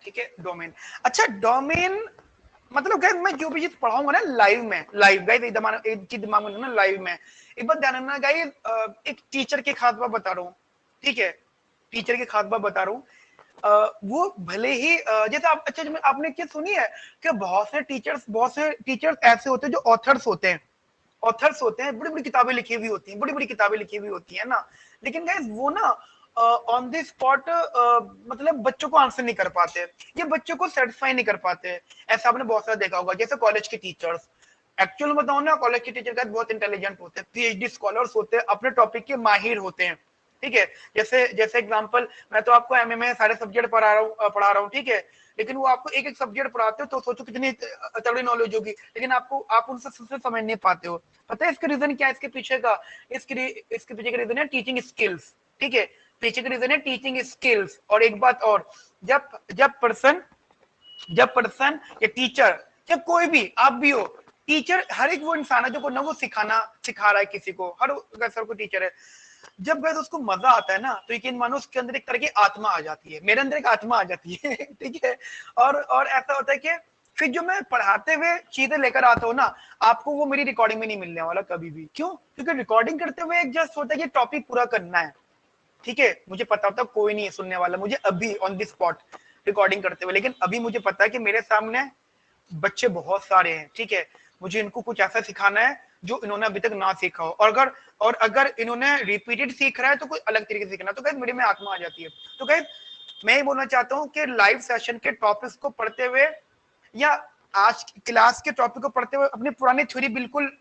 ठीक है, डोमेन। अच्छा, डोमेन मतलब गाइस मैं जो भी चीज पढ़ाऊंगा ना लाइव में, लाइव गाइस एक चीज दिमाग में ना, लाइव में एक बात ध्यान रखना गाइस, एक टीचर की खास बात बता रहा हूँ, ठीक है, टीचर की खास बात बता रहा हूँ। वो भले ही जैसे आप, अच्छा आपने क्या सुनी है कि बहुत से टीचर्स ऐसे होते हैं जो ऑथर्स होते हैं, ऑथर्स होते हैं, बड़ी बड़ी किताबें लिखी हुई होती हैं, बड़ी बड़ी किताबें लिखी हुई होती है ना, लेकिन गाइस वो ना ऑन द स्पॉट मतलब बच्चों को आंसर नहीं कर पाते, ये बच्चों को सेटिस्फाई नहीं कर पाते। ऐसा आपने बहुत सारा देखा होगा, जैसे कॉलेज के टीचर्स, एक्चुअल में बताऊं ना, कॉलेज के टीचर गाइस बहुत इंटेलिजेंट होते हैं, पीएचडी स्कॉलर्स होते हैं, अपने टॉपिक के माहिर होते हैं, ठीक है। जैसे जैसे एग्जांपल, मैं तो आपको एमए में सारे सब्जेक्ट पढ़ा रहा हूँ, ठीक है, लेकिन वो आपको एक एक सब्जेक्ट पढ़ाते हो तो सोचो कितनी तगड़ी नॉलेज होगी, लेकिन आप उनसे समझ नहीं पाते हो। पता है इसका रीजन क्या है, इसके पीछे का, इसके पीछे का रीजन है टीचिंग स्किल्स, ठीक है, पीछे का रीजन है टीचिंग स्किल्स। और एक बात और, जब जब पर्सन या टीचर या कोई भी आप भी हो, टीचर हर एक वो इंसान है जो को ना वो सिखा रहा है किसी को, हर सर को टीचर है। जब गैस उसको मजा आता है ना, तो यकीन मानो उसके अंदर एक तरह की आत्मा आ जाती है, मेरे अंदर एक आत्मा आ जाती है ठीक है। और ऐसा होता है कि फिर जो मैं पढ़ाते हुए चीजें लेकर आता हूँ ना, आपको वो मेरी रिकॉर्डिंग में नहीं मिलने वाला कभी भी। क्यों? क्योंकि रिकॉर्डिंग करते हुए एक जस्ट होता है कि टॉपिक पूरा करना है, ठीक है, मुझे पता होता कोई नहीं है सुनने वाला मुझे अभी ऑन द स्पॉट रिकॉर्डिंग करते हुए, लेकिन अभी मुझे पता है कि मेरे सामने बच्चे बहुत सारे हैं, ठीक है, मुझे इनको कुछ ऐसा सिखाना है जो इन्होंने अभी तक ना सीखा हो, और अगर इन्होंने रिपीटेड सीख रहा है तो कोई अलग तरीके से सीखना, तो गाइस मेरे में आत्मा आ जाती है। तो गाइस मैं ये बोलना चाहता हूँ कि लाइव सेशन के टॉपिक्स को पढ़ते हुए या आज क्लास के टॉपिक को पढ़ते हुए अपनी पुरानी थ्योरी बिल्कुल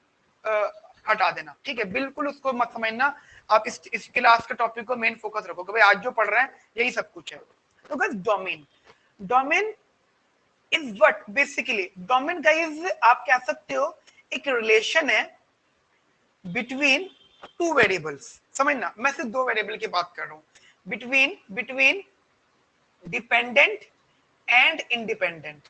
हटा देना, ठीक है, बिल्कुल उसको मत समझना। आप इस क्लास के टॉपिक को मेन फोकस रखो कि भाई आज जो पढ़ रहे हैं यही सब कुछ है। तो guys domain, domain is what basically, domain guys आप कह सकते हो एक रिलेशन है बिटवीन टू वेरिएबल्स। समझना, मैं सिर्फ दो वेरिएबल की बात कर रहा हूं, between between dependent and independent.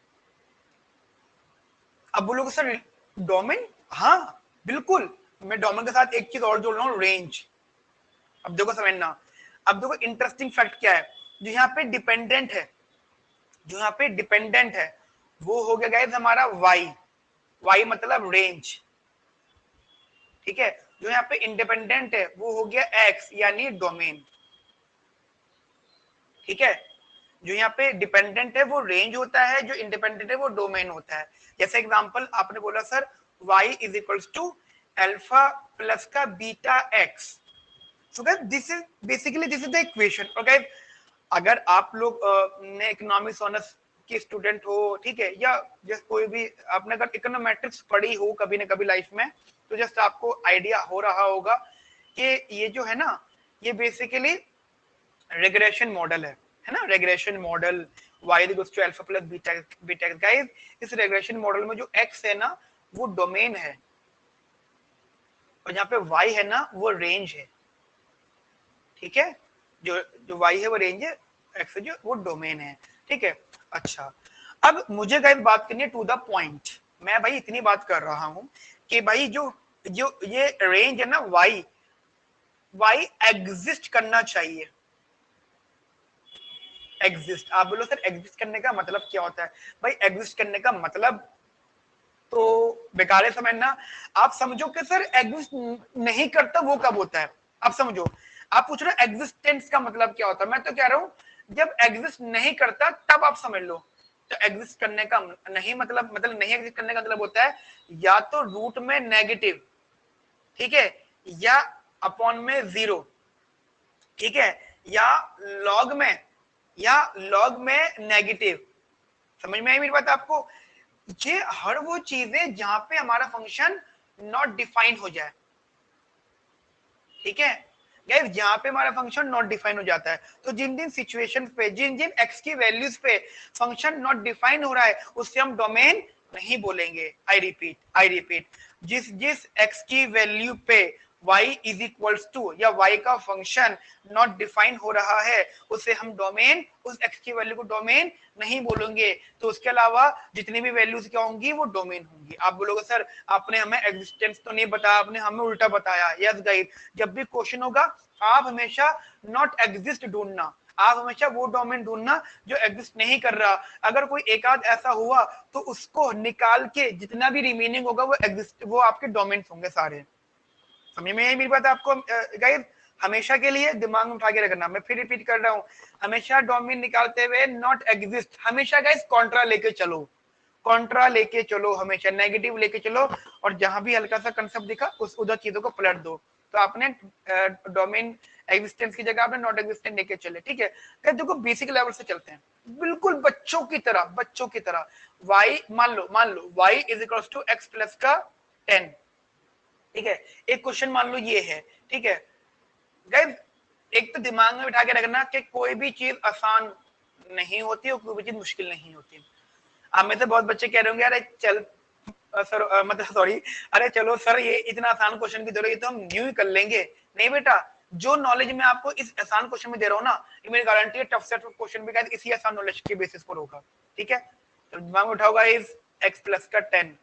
अब बोलोगे सर डोमेन, हाँ बिल्कुल, मैं डोमेन के साथ एक चीज और जोड़ रहा हूं, रेंज। अब देखो समझना, अब देखो इंटरेस्टिंग फैक्ट क्या है, जो यहाँ पे डिपेंडेंट है, जो यहाँ पे डिपेंडेंट है वो हो गया गाइस हमारा वाई, वाई मतलब रेंज, ठीक है। जो यहाँ पे इंडिपेंडेंट है वो हो गया एक्स यानी डोमेन, ठीक है। जो यहाँ पे डिपेंडेंट है वो रेंज होता है, जो इंडिपेंडेंट है वो डोमेन होता है। जैसे एग्जांपल आपने बोला sir y is equals to alpha plus का beta x, so guys this is basically this is the equation. और गाइस अगर आप लोग ने इकोनॉमिक्स ऑनर्स के स्टूडेंट हो, ठीक है, या जैसे कोई भी आपने अगर इकोनोमेट्रिक्स पढ़ी हो कभी ना कभी लाइफ में, तो जस्ट आपको आइडिया हो रहा होगा कि ये जो है ना, ये बेसिकली रेग्रेशन मॉडल है ना, regression model y equals to alpha plus beta beta. Guys इस रेग्रेशन मॉडल में जो x है ना वो डोमेन है, और जहाँ पे y है ना वो रेंज है, ठीक है, जो जो y है वो रेंज है, x है जो वो डोमेन है, ठीक है। अच्छा, अब मुझे गाइस बात करनी है टू द पॉइंट, मैं भाई इतनी बात कर रहा हूं कि भाई जो जो ये रेंज है ना y एग्जिस्ट करना चाहिए। एग्जिस्ट, आप बोलो सर एग्जिस्ट करने का मतलब क्या होता है? भाई एग्जिस्ट करने का मतलब तो बेकार है समझना, आप समझो कि सर एग्जिस्ट नहीं करता वो कब होता है, आप समझो, आप पूछ रहे हो एग्जिस्टेंस का मतलब क्या होता है, मैं तो कह रहा हूं जब एग्जिस्ट नहीं करता तब आप समझ लो। तो एग्जिस्ट करने का नहीं मतलब नहीं एग्जिस्ट करने का मतलब होता है या तो रूट में नेगेटिव, ठीक है, या अपॉन में जीरो, ठीक है, या लॉग में नेगेटिव। समझ में आई मेरी बात आपको? ये हर वो चीजें जहां पे हमारा फंक्शन नॉट डिफाइन हो जाए, ठीक है गाइस, जहां पे हमारा फंक्शन नॉट डिफाइन हो जाता है, तो जिन जिन सिचुएशंस पे, जिन जिन एक्स की वैल्यूज पे फंक्शन नॉट डिफाइन हो रहा है उससे हम डोमेन नहीं बोलेंगे। आई रिपीट, जिस जिस एक्स की वैल्यू पे y इज इक्वल्स टू या y का फंक्शन नॉट डिफाइन हो रहा है उसे हम डोमेन, उस x की वैल्यू को डोमेन नहीं बोलेंगे। तो उसके अलावा जितनी भी वैल्यूज क्या होंगी वो डोमेन होंगी। आप बोलोगे सर आपने हमें एग्जिस्टेंस तो नहीं बताया, आपने हमें उल्टा बताया। यस गाइस, जब भी क्वेश्चन होगा आप हमेशा नॉट एग्जिस्ट ढूंढना, आप हमेशा वो डोमेन ढूंढना जो एग्जिस्ट नहीं कर रहा। अगर कोई एक आध ऐसा हुआ तो उसको निकाल के जितना भी रिमेनिंग होगा वो एग्जिस्ट, वो आपके डोमेन्स होंगे सारे। समझ में आई मेरी बात आपको गाइस? हमेशा के लिए दिमाग में उठा के रखना, मैं फिर रिपीट कर रहा हूँ, हमेशा डोमेन निकालते हुए नॉट एग्जिस्ट, हमेशा गाइस कॉन्ट्रा लेके चलो, कॉन्ट्रा लेके चलो, हमेशा नेगेटिव लेके चलो, और जहां भी हल्का सा कंसेप्ट दिखा उस उधर चीजों को पलट दो। तो आपने डोमेन एग्जिस्टेंस की जगह आपने नॉट एग्जिस्टेंट लेके चले, ठीक है? क्या देखो बेसिक लेवल से चलते हैं, बिल्कुल बच्चों की तरह, बच्चों की तरह। y मान लो y is equals to x plus का 10, ठीक है? एक क्वेश्चन मान लो ये है, ठीक है गाइस? एक तो दिमाग में बिठा के रखना कि कोई भी चीज आसान नहीं होती और कोई भी चीज मुश्किल नहीं होती। आप में से बहुत बच्चे कह रहे होंगे अरे चल सर, मतलब सॉरी, अरे चलो सर ये इतना आसान क्वेश्चन की जरूरत है तो हम न्यू ही कर लेंगे। नहीं बेटा, जो नॉलेज मैं आपको इस आसान क्वेश्चन में दे रहा हूँ ना, ये मेरी गारंटी है टफ सेट क्वेश्चन भी गाइस इसी आसान नॉलेज के बेसिस पर होगा, ठीक है? तो दिमाग में उठाओगा इज x प्लस का 10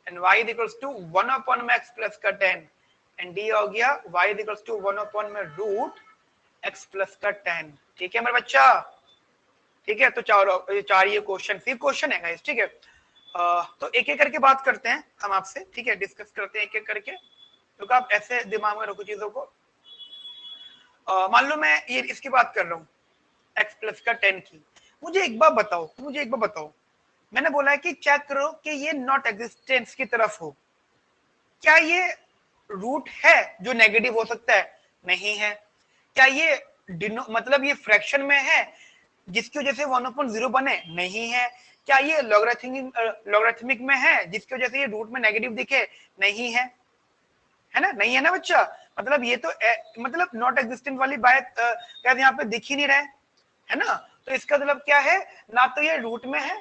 and y is equals to 1 upon में x प्लस का 10 एंड d हो गया y is equals to 1 upon में रूट x प्लस का 10, ठीक है मेरा बच्चा? ठीक है, तो चार ये क्वेश्चन, फिर क्वेश्चन है गाइस, ठीक है? तो एक एक करके बात करते हैं हम आपसे, ठीक है? डिस्कस करते हैं एक एक करके, तो आप ऐसे दिमाग में रखो चीजों को। मान लो मैं ये इसकी बात कर रहा हूँ x प्लस का 10 की, मुझे एक बार बताओ, मैंने बोला है कि चेक करो कि ये नॉट एग्जिस्टेंस की तरफ हो, क्या ये रूट है जो नेगेटिव हो सकता है? नहीं है। क्या ये मतलब ये फ्रैक्शन में है जिसकी वजह से 1/0 बने? नहीं है। क्या ये लॉगरिथमिक में है जिसकी वजह से ये रूट में नेगेटिव दिखे? नहीं है, है ना? नहीं है ना बच्चा? मतलब ये तो मतलब नॉट एग्जिस्टेंट वाली बात क्या यहाँ पे दिख ही नहीं रहा है ना? तो इसका मतलब क्या है, ना तो ये रूट में है,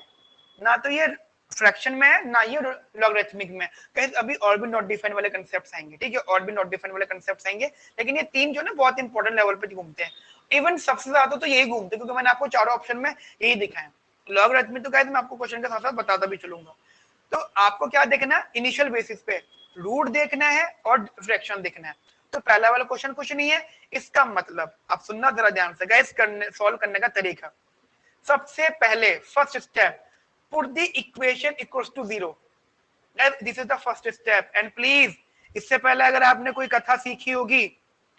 ना तो ये फ्रैक्शन में है, ना ये लॉगरिथमिक में। कहीं अभी और भी नॉट डिफाइन वाले कांसेप्ट्स आएंगे, ठीक है? और भी नॉट डिफाइन वाले कांसेप्ट्स आएंगे, लेकिन ये तीन जो ना बहुत इंपॉर्टेंट लेवल पे घूमते हैं। इवन सबसे ज्यादा तो यही घूमते हैं क्योंकि मैंने आपको चारों ऑप्शन में यही दिखाया। लॉगरिथमिक तो गाइस मैं आपको क्वेश्चन के साथ साथ बताता भी चलूंगा। तो आपको क्या देखना है इनिशियल बेसिस पे, रूट देखना है और फ्रैक्शन देखना है। तो पहला वाला क्वेश्चन कुछ नहीं है, इसका मतलब आप सुनना जरा ध्यान से गाइस, सॉल्व करने का तरीका। सबसे पहले first step, put the equation equals to 0, this is the first step. And please इससे पहले अगर आपने कोई कथा सीखी होगी,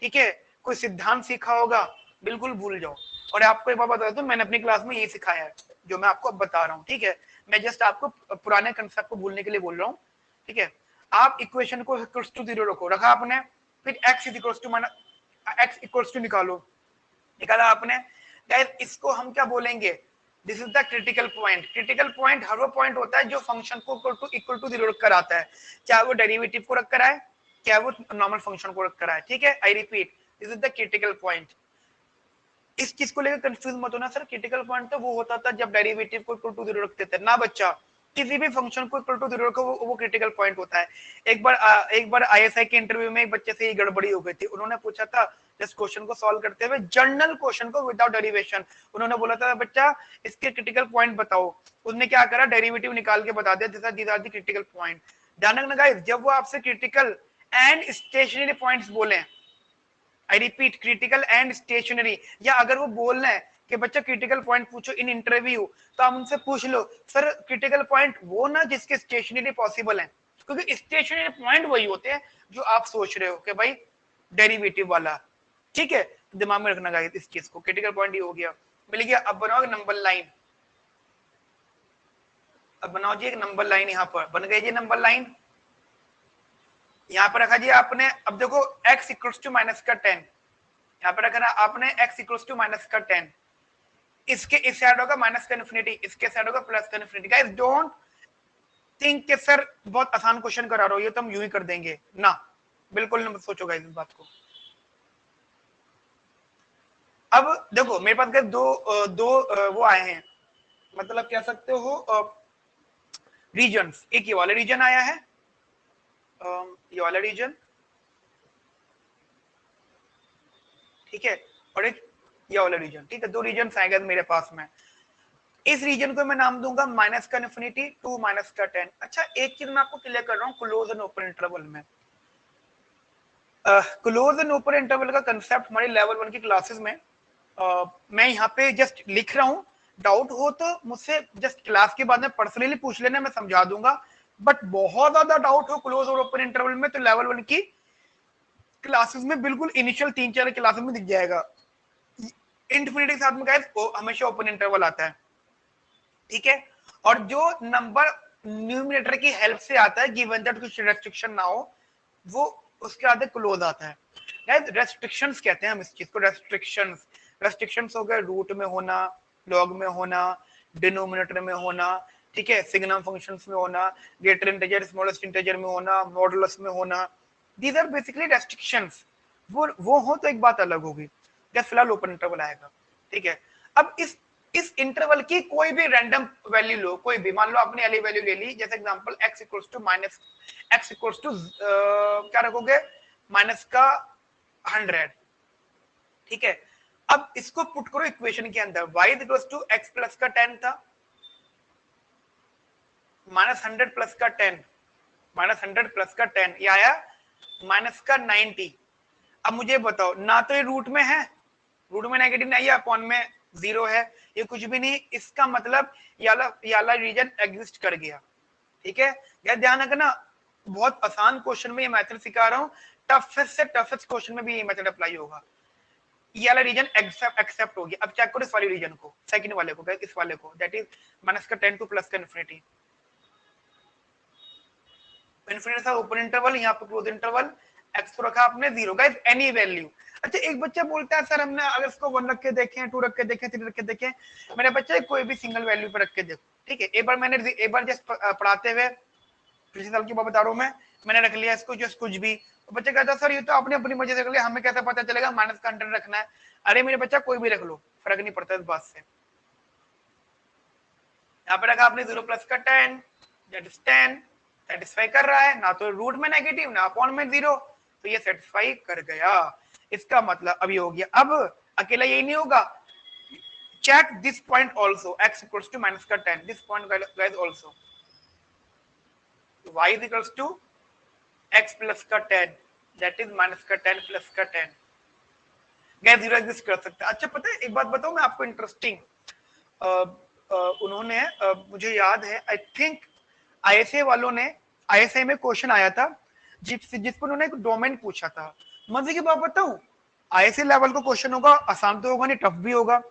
ठीक है, कोई सिद्धांत सीखा होगा, बिल्कुल भूल जाओ। और आपको एक बात बता दूं, मैंने अपनी क्लास में यही सिखाया है जो मैं आपको अब बता रहा हूँ, ठीक है? मैं जस्ट आपको पुराने कंसेप्ट को भूलने के लिए बोल रहा हूँ, ठीक है? आप इक्वेशन को इक्वल्स टू 0 रखो, रखा आपने, फिर x is equals to x equals to निकाला आपने। गाइस इसको हम क्या बोलेंगे? This is the critical point. Critical point हर वो पॉइंट होता है जो फंक्शन को इक्वल टू 0 रखकर आता है, चाहे वो डेरिवेटिव को रखकर आए, चाहे वो नॉर्मल फंक्शन को रखकर आए, ठीक है? I repeat, this is the critical point. इस चीज को लेकर कंफ्यूज मत होना, सर क्रिटिकल पॉइंट तो वो होता था जब डेरिवेटिव को इक्वल टू 0 रखते थे ना बच्चा, किसी भी फंक्शन को इक्वल टू 0 रखो वो क्रिटिकल पॉइंट होता है। एक बार आईएसआई के इंटरव्यू में एक बच्चे से ये गड़बड़ी हो गई थी, उन्होंने पूछा था इस क्वेश्चन को सॉल्व करते हुए, जनरल क्वेश्चन को विदाउट डेरिवेशन, उन्होंने बोला था बच्चा इसके क्रिटिकल पॉइंट बताओ, उसने क्या करा, डेरिवेटिव निकाल के बता दिया, these are the critical point. ध्यान रखना गाइस, जब वो आपसे क्रिटिकल एंड स्टेशनरी पॉइंट्स बोले, I repeat critical and stationary, या अगर वो बोल रहे हैं कि बच्चा क्रिटिकल पॉइंट पूछो इन इंटरव्यू, तो आप उनसे पूछ लो सर क्रिटिकल पॉइंट वो ना जिसके स्टेशनरी पॉसिबल है, क्योंकि स्टेशनरी पॉइंट वही होते हैं जो आप सोच रहे हो कि भाई डेरिवेटिव वाला, ठीक है? दिमाग में रखना गाइस इस चीज को, क्रिटिकल पॉइंट ही हो गया, मिल गया। अब बनाओ नंबर लाइन, अब बनाओ जी एक नंबर लाइन, यहाँ पर बन गई जी नंबर लाइन, यहाँ पर रखा जी आपने। अब देखो x इक्वल्स टू माइनस का 10, यहाँ पर रखा ना आपने x इक्वल्स टू माइनस का 10, इसके इस साइड होगा माइनस का इन्फिनिटी, इसके साइड होगा प्लस का इन्फिनिटी। गाइस डोंट थिंक कि सर बहुत आसान क्वेश्चन करा रहा हो, ये तो हम यूं ही कर देंगे ना, बिल्कुल मत सोचो गाइस इस बात को। अब देखो मेरे पास दो वो आए हैं, मतलब कह सकते हो रीजन्स। एक ये वाला रीजन आया है, ये वाला रीजन, ठीक है, और एक ये वाला रीजन, ठीक है? दो रीजन आएगा मेरे पास में। इस रीजन को मैं नाम दूंगा माइनस का इन्फिनिटी टू माइनस का 10। अच्छा एक चीज मैं आपको क्लियर कर रहा हूँ, क्लोज एंड ओपन इंटरवल में, क्लोज एंड ओपन इंटरवल का कंसेप्ट हमारी लेवल 1 की क्लासेस में मैं यहाँ पे जस्ट लिख रहा हूँ, डाउट हो तो मुझसे जस्ट क्लास के बाद में पर्सनली पूछ लेना, मैं समझा दूंगा। बट बहुत ज्यादा डाउट हो क्लोज और ओपन इंटरवल में तो लेवल 1 की क्लासेस में बिल्कुल इनिशियल 3-4 क्लासेस में दिख जाएगा। इनफिनिटी के साथ में गाइस हमेशा ओपन इंटरवल आता है, ठीक है। और जो नंबर न्यूमरेटर की हेल्प से आता है गिवन दैट कुछ रेस्ट्रिक्शन ना हो, वो उसके आगे क्लोज आता है। गाइस रेस्ट्रिक्शंस कहते हैं हम इस चीज को, रेस्ट्रिक्शंस। रेस्ट्रिक्शंस हो गए रूट में होना, लॉग में होना, डिनोमिनेटर में होना, ठीक है, सिग्नम फंक्शंस में होना, ग्रेटर इंटीजर स्मॉलेस्ट इंटीजर में होना, मॉडुलस में होना। These are basically restrictions. वो हो तो एक बात अलग होगी। जैसे फिलहाल ओपन इंटरवल आएगा, ठीक है। अब इस इंटरवल की कोई भी रैंडम वैल्यू लो, कोई भी, मान लो आपने एली वैल्यू ले ली, जैसे example x equals to minus x equals to क्या रखोगे, माइनस का 100, ठीक है। अब इसको पुट करो इक्वेशन के अंदर, y equals to x plus का 10 था, माइनस 100 प्लस का 10, माइनस 100 प्लस का 10, ये आया माइनस का 90। अब मुझे बताओ, ना तो ये रूट में है, रूट में नेगेटिव नहीं है, अपॉन में 0 है, ये कुछ भी नहीं, इसका मतलब ये वाला रीजन एग्जिस्ट कर गया, ठीक है। यार ध्यान रखना, बहुत आसान क्वेश्चन में ये मेथड सिखा रहा हूँ, टफेस्ट से टफेस्ट क्वेश्चन में भी ये मेथड अप्लाई होगा। ये वाला रीजन एक्सेप्ट हो गया। अब चेक करो इस वाले रीजन को, सेकंड वाले को, इस वाले को, दैट इज माइनस का 10 टू प्लस का इन्फिनिटी। इन्फिनिटी था ओपन इंटरवल, यहाँ पे क्लोज इंटरवल, एक्स को रखा आपने 0, गाइस एनी वैल्यू। अच्छा एक बच्चा बोलता है सर हमने अगर इसको 1 रख के देखें, 2 रख के देखें, 3 रख के देखें, मेरे बच्चे कोई भी सिंगल वैल्यू पे रख के देखो, ठीक है। एक बार जस्ट पढ़ाते हुए पिछले साल की बात बता रहा हूँ मैंने रख लिया इसको जस्ट कुछ भी, तो बच्चा कहता सर ये तो आपने अपनी मर्जी से रख लिया, हमें कैसे पता चलेगा माइनस का 100 रखना है। अरे मेरे बच्चा कोई भी रख लो, फर्क नहीं पड़ता इस बात से। यहाँ पे रखा आपने 0 प्लस का 10, दैट इज 10, सेटिस्फाई कर रहा है, ना तो रूट में नेगेटिव ना अपॉन में 0, तो ये सेटिस्फाई कर गया। इसका मतलब अभी हो गया। अब अकेला यही नहीं होगा, check this point also, x equals to minus का 10, this point guys also y is equals to x plus का 10, that is माइनस का 10 प्लस का 10, गैस 0 एग्जिस्ट कर सकता है। अच्छा पता है एक बात बताऊं मैं आपको इंटरेस्टिंग, उन्होंने मुझे याद है, आई थिंक आईएसए वालों ने, आईएसए में क्वेश्चन आया था जिस पर उन्होंने एक डोमेन पूछा था। मजे की बात बताऊं, आईएसए लेवल का क्वेश्चन होगा, आसान तो होगा नहीं, टफ भी होगा,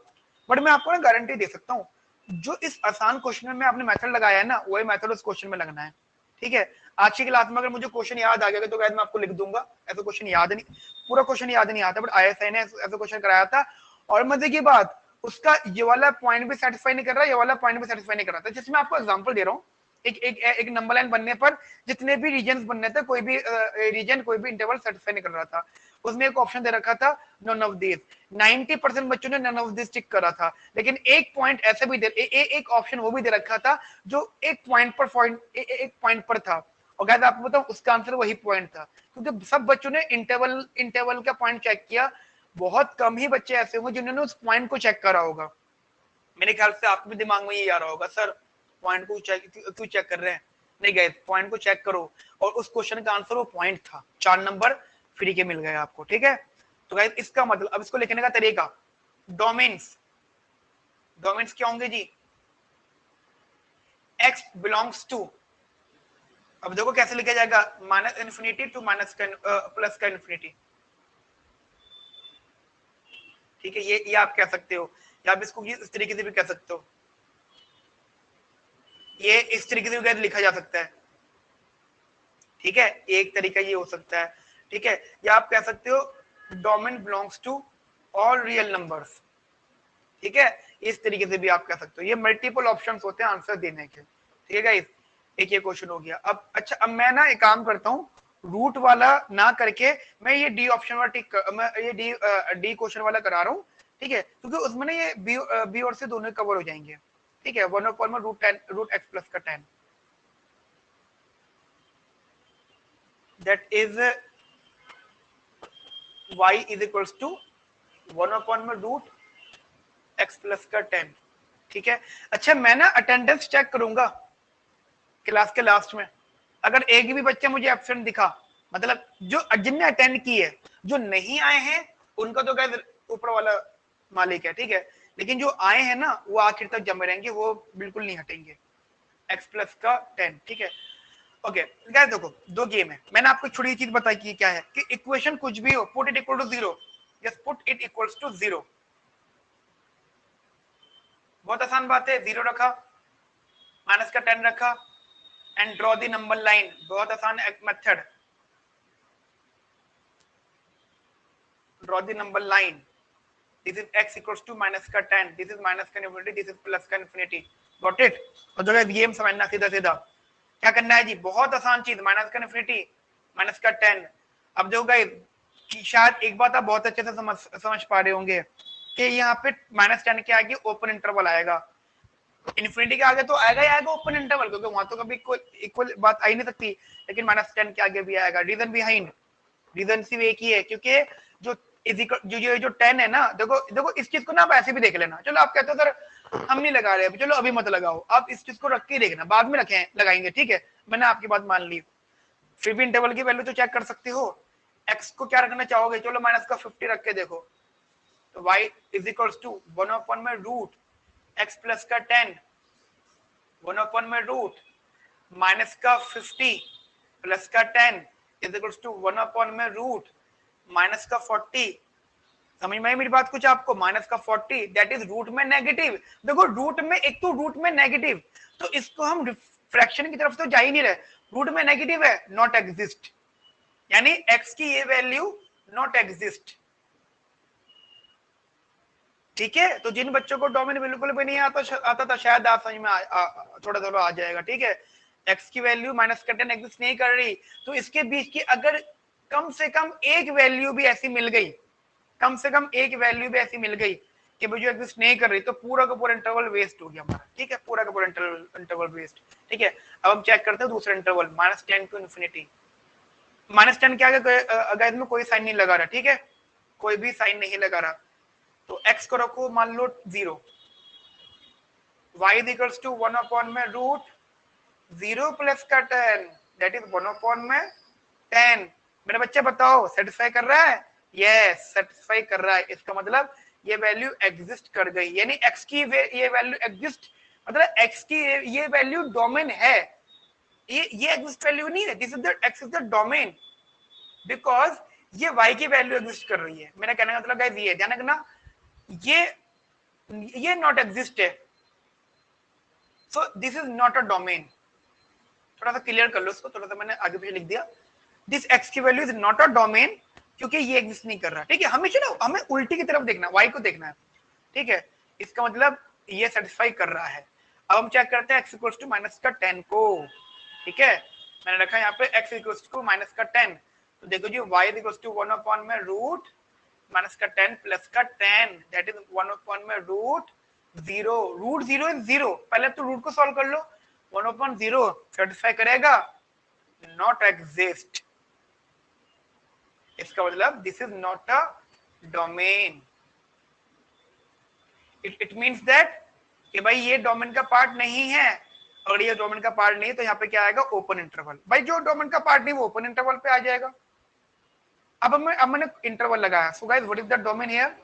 बट मैं आपको ना गारंटी दे सकता हूँ जो इस आसान क्वेश्चन में आपने मेथड लगाया है ना, वही मेथड उस क्वेश्चन में लगना है, ठीक है। आज की क्लास में अगर मुझे क्वेश्चन याद आ गया तो मैं आपको लिख दूंगा, ऐसा क्वेश्चन याद नहीं, पूरा क्वेश्चन याद नहीं आता, बट आईएसआई ने ऐसा क्वेश्चन कराया था। और मजे की बात, उसका ये वाला पॉइंट भी सेटिस्फाई नहीं कर रहा, ये वाला पॉइंट भी सेटिस्फाई नहीं कर रहा था। जिसमें आपको एग्जांपल दे रहा हूँ, एक नंबर लाइन बनने पर जितने भी रीजन बनने थे, कोई भी रीजन कोई भी इंटरवल सेटिस्फाई नहीं कर रहा था। उसमें एक ऑप्शन दे रखा था नन ऑफ दिस, 90% बच्चों ने नन ऑफ दिस टिक करा था, लेकिन एक पॉइंट ऐसे भी एक ऑप्शन वो भी दे रखा था जो एक पॉइंट पर था, और गाइस आपको बताऊं उसका आंसर वही पॉइंट था, क्योंकि सब बच्चों ने इंटरवल का पॉइंट चेक किया। बहुत कम ही बच्चे ऐसे होंगे जिन्होंने उस पॉइंट को चेक करा होगा। मेरे ख्याल से आपके भी दिमाग में ये आ रहा होगा सर पॉइंट को क्यों चेक कर रहे हैं, नहीं गए पॉइंट को चेक करो, और उस क्वेश्चन का आंसर वो पॉइंट था। 4 नंबर फ्री के मिल गए आपको, ठीक है। तो गाइस इसका मतलब, अब इसको लिखने का तरीका, डोमेन्स क्या होंगे जी, x बिलोंग्स टू, अब देखो कैसे लिखा जाएगा, minus infinity to minus plus का इन्फिनिटी, ठीक है। ये आप कह सकते हो, या आप इसको इस तरीके से भी कह सकते हो, ये इस तरीके से भी लिखा जा सकता है, ठीक है। एक तरीका ये हो सकता है, ठीक है। या आप कह सकते हो domain belongs to all real numbers, ठीक है। इस तरीके से भी आप कह सकते हो, ये मल्टीपल ऑप्शंस होते हैं आंसर देने के, ठीक है गाइस। एक ये क्वेश्चन हो गया। अब अच्छा, अब मैं ना एक काम करता हूँ, रूट वाला ना करके मैं ये डी ऑप्शन वाला मैं ये डी क्वेश्चन वाला करा रहा हूँ, ठीक है, क्योंकि उसमें ना ये बी और सी दोनों कवर हो जाएंगे, ठीक है। 1/10 रूट एक्स प्लस का 10, that is y is equals to 1/में रूट x प्लस का 10, ठीक है। अच्छा मैं ना अटेंडेंस चेक करूंगा क्लास के लास्ट में, अगर एक भी बच्चा मुझे एब्सेंट दिखा, मतलब जो जिनने अटेंड की है, जो नहीं आए हैं उनका तो गाइस ऊपर वाला मालिक है, ठीक है। लेकिन जो आए हैं ना वो आखिर तक जमे रहेंगे, वो बिल्कुल नहीं हटेंगे। x प्लस का 10, ठीक है। ओके गाइस देखो दो गेम है, मैंने आपको छोटी चीज बताई कि क्या है कि इक्वेशन कुछ भी हो, put it equal to 0, just put it equals to 0। बहुत आसान बात है, 0 रखा, माइनस का 10 रखा and draw the number line. बहुत आसान method, draw the number line. This is x equals to minus का 10, दिस इज माइनस का इनफिनिटी, दिस इज प्लस का इनफिनिटी। Got it? और जो गेम समझना सीधा सीधा क्या करना है जी, बहुत आसान चीज, माइनस का इनफिनिटी माइनस का 10। अब जो गाइस शायद एक बात आप बहुत अच्छे से समझ पा रहे होंगे कि यहाँ पे -10 के आगे ओपन इंटरवल आएगा, इन्फिनिटी के आगे तो आएगा ही आएगा ओपन इंटरवल, क्योंकि वहां तो कभी इक्वल बात आ ही नहीं सकती, लेकिन -10 के आगे भी आएगा। रीजन बिहाइंड, रीजन सिर्फ एक ही है, क्योंकि जो जो 10 है ना, देखो देखो इस चीज को ना आप ऐसे भी देख लेना। चलो आप कहते हो सर हम नहीं लगा रहे, चलो अभी मत लगाओ, आप इस चीज को रख के देखना, बाद में रखें लगाएंगे, ठीक है, मैंने आपकी बात मान ली। फिर भी इंटरवल की वैल्यू तो चेक कर सकते हो। x को क्या रखना चाहोगे, चलो माइनस का 50 रख के देखो, तो y इज इक्वल्स टू 1 में रूट x प्लस का 10, 1 में रूट माइनस का 50 प्लस का 10 इज इक्वल्स टू 1 में रूट माइनस का 40। समझ में आई मेरी बात कुछ आपको? माइनस का 40 दैट इज रूट में नेगेटिव। देखो रूट में, एक तो रूट में नेगेटिव, तो इसको हम फ्रैक्शन की तरफ तो जा ही नहीं रहे, रूट में नेगेटिव है, नॉट एग्जिस्ट, यानी x की ये वैल्यू नॉट एग्जिस्ट, ठीक है। तो जिन बच्चों को डोमेन बिल्कुल भी नहीं आता था, शायद आप समझ में थोड़ा थोड़ा आ जाएगा, ठीक है। x की वैल्यू माइनस का 10 एग्जिस्ट नहीं कर रही, तो इसके बीच की अगर कम से कम एक वैल्यू भी ऐसी मिल गई, कम से कम एक वैल्यू भी ऐसी मिल गई कि जो एग्जिस्ट नहीं कर रही, तो पूरा का पूरा इंटरवल वेस्ट हो गया हमारा, ठीक है, पूरा का पूरा इंटरवल वेस्ट, ठीक है। अब हम चेक करते हैं दूसरा इंटरवल, -10 टू इन्फिनिटी। -10 के आगे अगर इसमें कोई साइन नहीं लगा रहा, ठीक है, कोई भी साइन नहीं लगा रहा, तो x को रखो मान लो 0, y इक्वल्स टू 1 में रूट 0 प्लस का 10 दैट इज 1 में 10। मेरे बच्चे बताओ सेटिस्फाई कर रहा है? यस सेटिस्फाई कर रहा है। इसका मतलब ये वैल्यू एग्जिस्ट कर गई, यानी x की ये वैल्यू एग्जिस्ट, मतलब x की ये वैल्यू डोमेन है, ये एग्जिस्ट वैल्यू नहीं है, this is the x is the domain, because ये y की वैल्यू एग्जिस्ट कर रही है। मेरा कहने का मतलब गाइस ये ध्यान रखना, ये नॉट एग्जिस्ट है, so this is not a domain. थोड़ा सा क्लियर कर लो इसको, थोड़ा सा मैंने आगे पीछे लिख दिया, दिस x की value is not a domain, क्योंकि ये एग्जिस्ट नहीं कर रहा, ठीक है। हमेशा ना हमें उल्टी की तरफ देखना, y को देखना है, ठीक है। इसका मतलब ये सेटिस्फाई कर रहा है। अब हम चेक करते हैं x इक्वल्स टू माइनस का 10 को, ठीक है, मैंने रखा यहाँ पे x इक्वल्स टू माइनस का 10, तो देखो जी y इक्वल्स टू 1 में रूट माइनस का 10 प्लस का 10 दैट इज 1 में रूट 0, रूट 0 इज 0, पहले तो रूट को सॉल्व कर लो, 1/0 सेटिस्फाई करेगा, नॉट एग्जिस्ट। इसका मतलब this is not a domain, it means that कि भाई ये डोमेन का पार्ट नहीं है, अगर ये डोमेन का पार्ट नहीं है तो यहाँ पे क्या आएगा, ओपन इंटरवल। भाई जो डोमेन का पार्ट नहीं वो ओपन इंटरवल पे आ जाएगा। अब मैंने इंटरवल लगाया, so guys what is the domain here?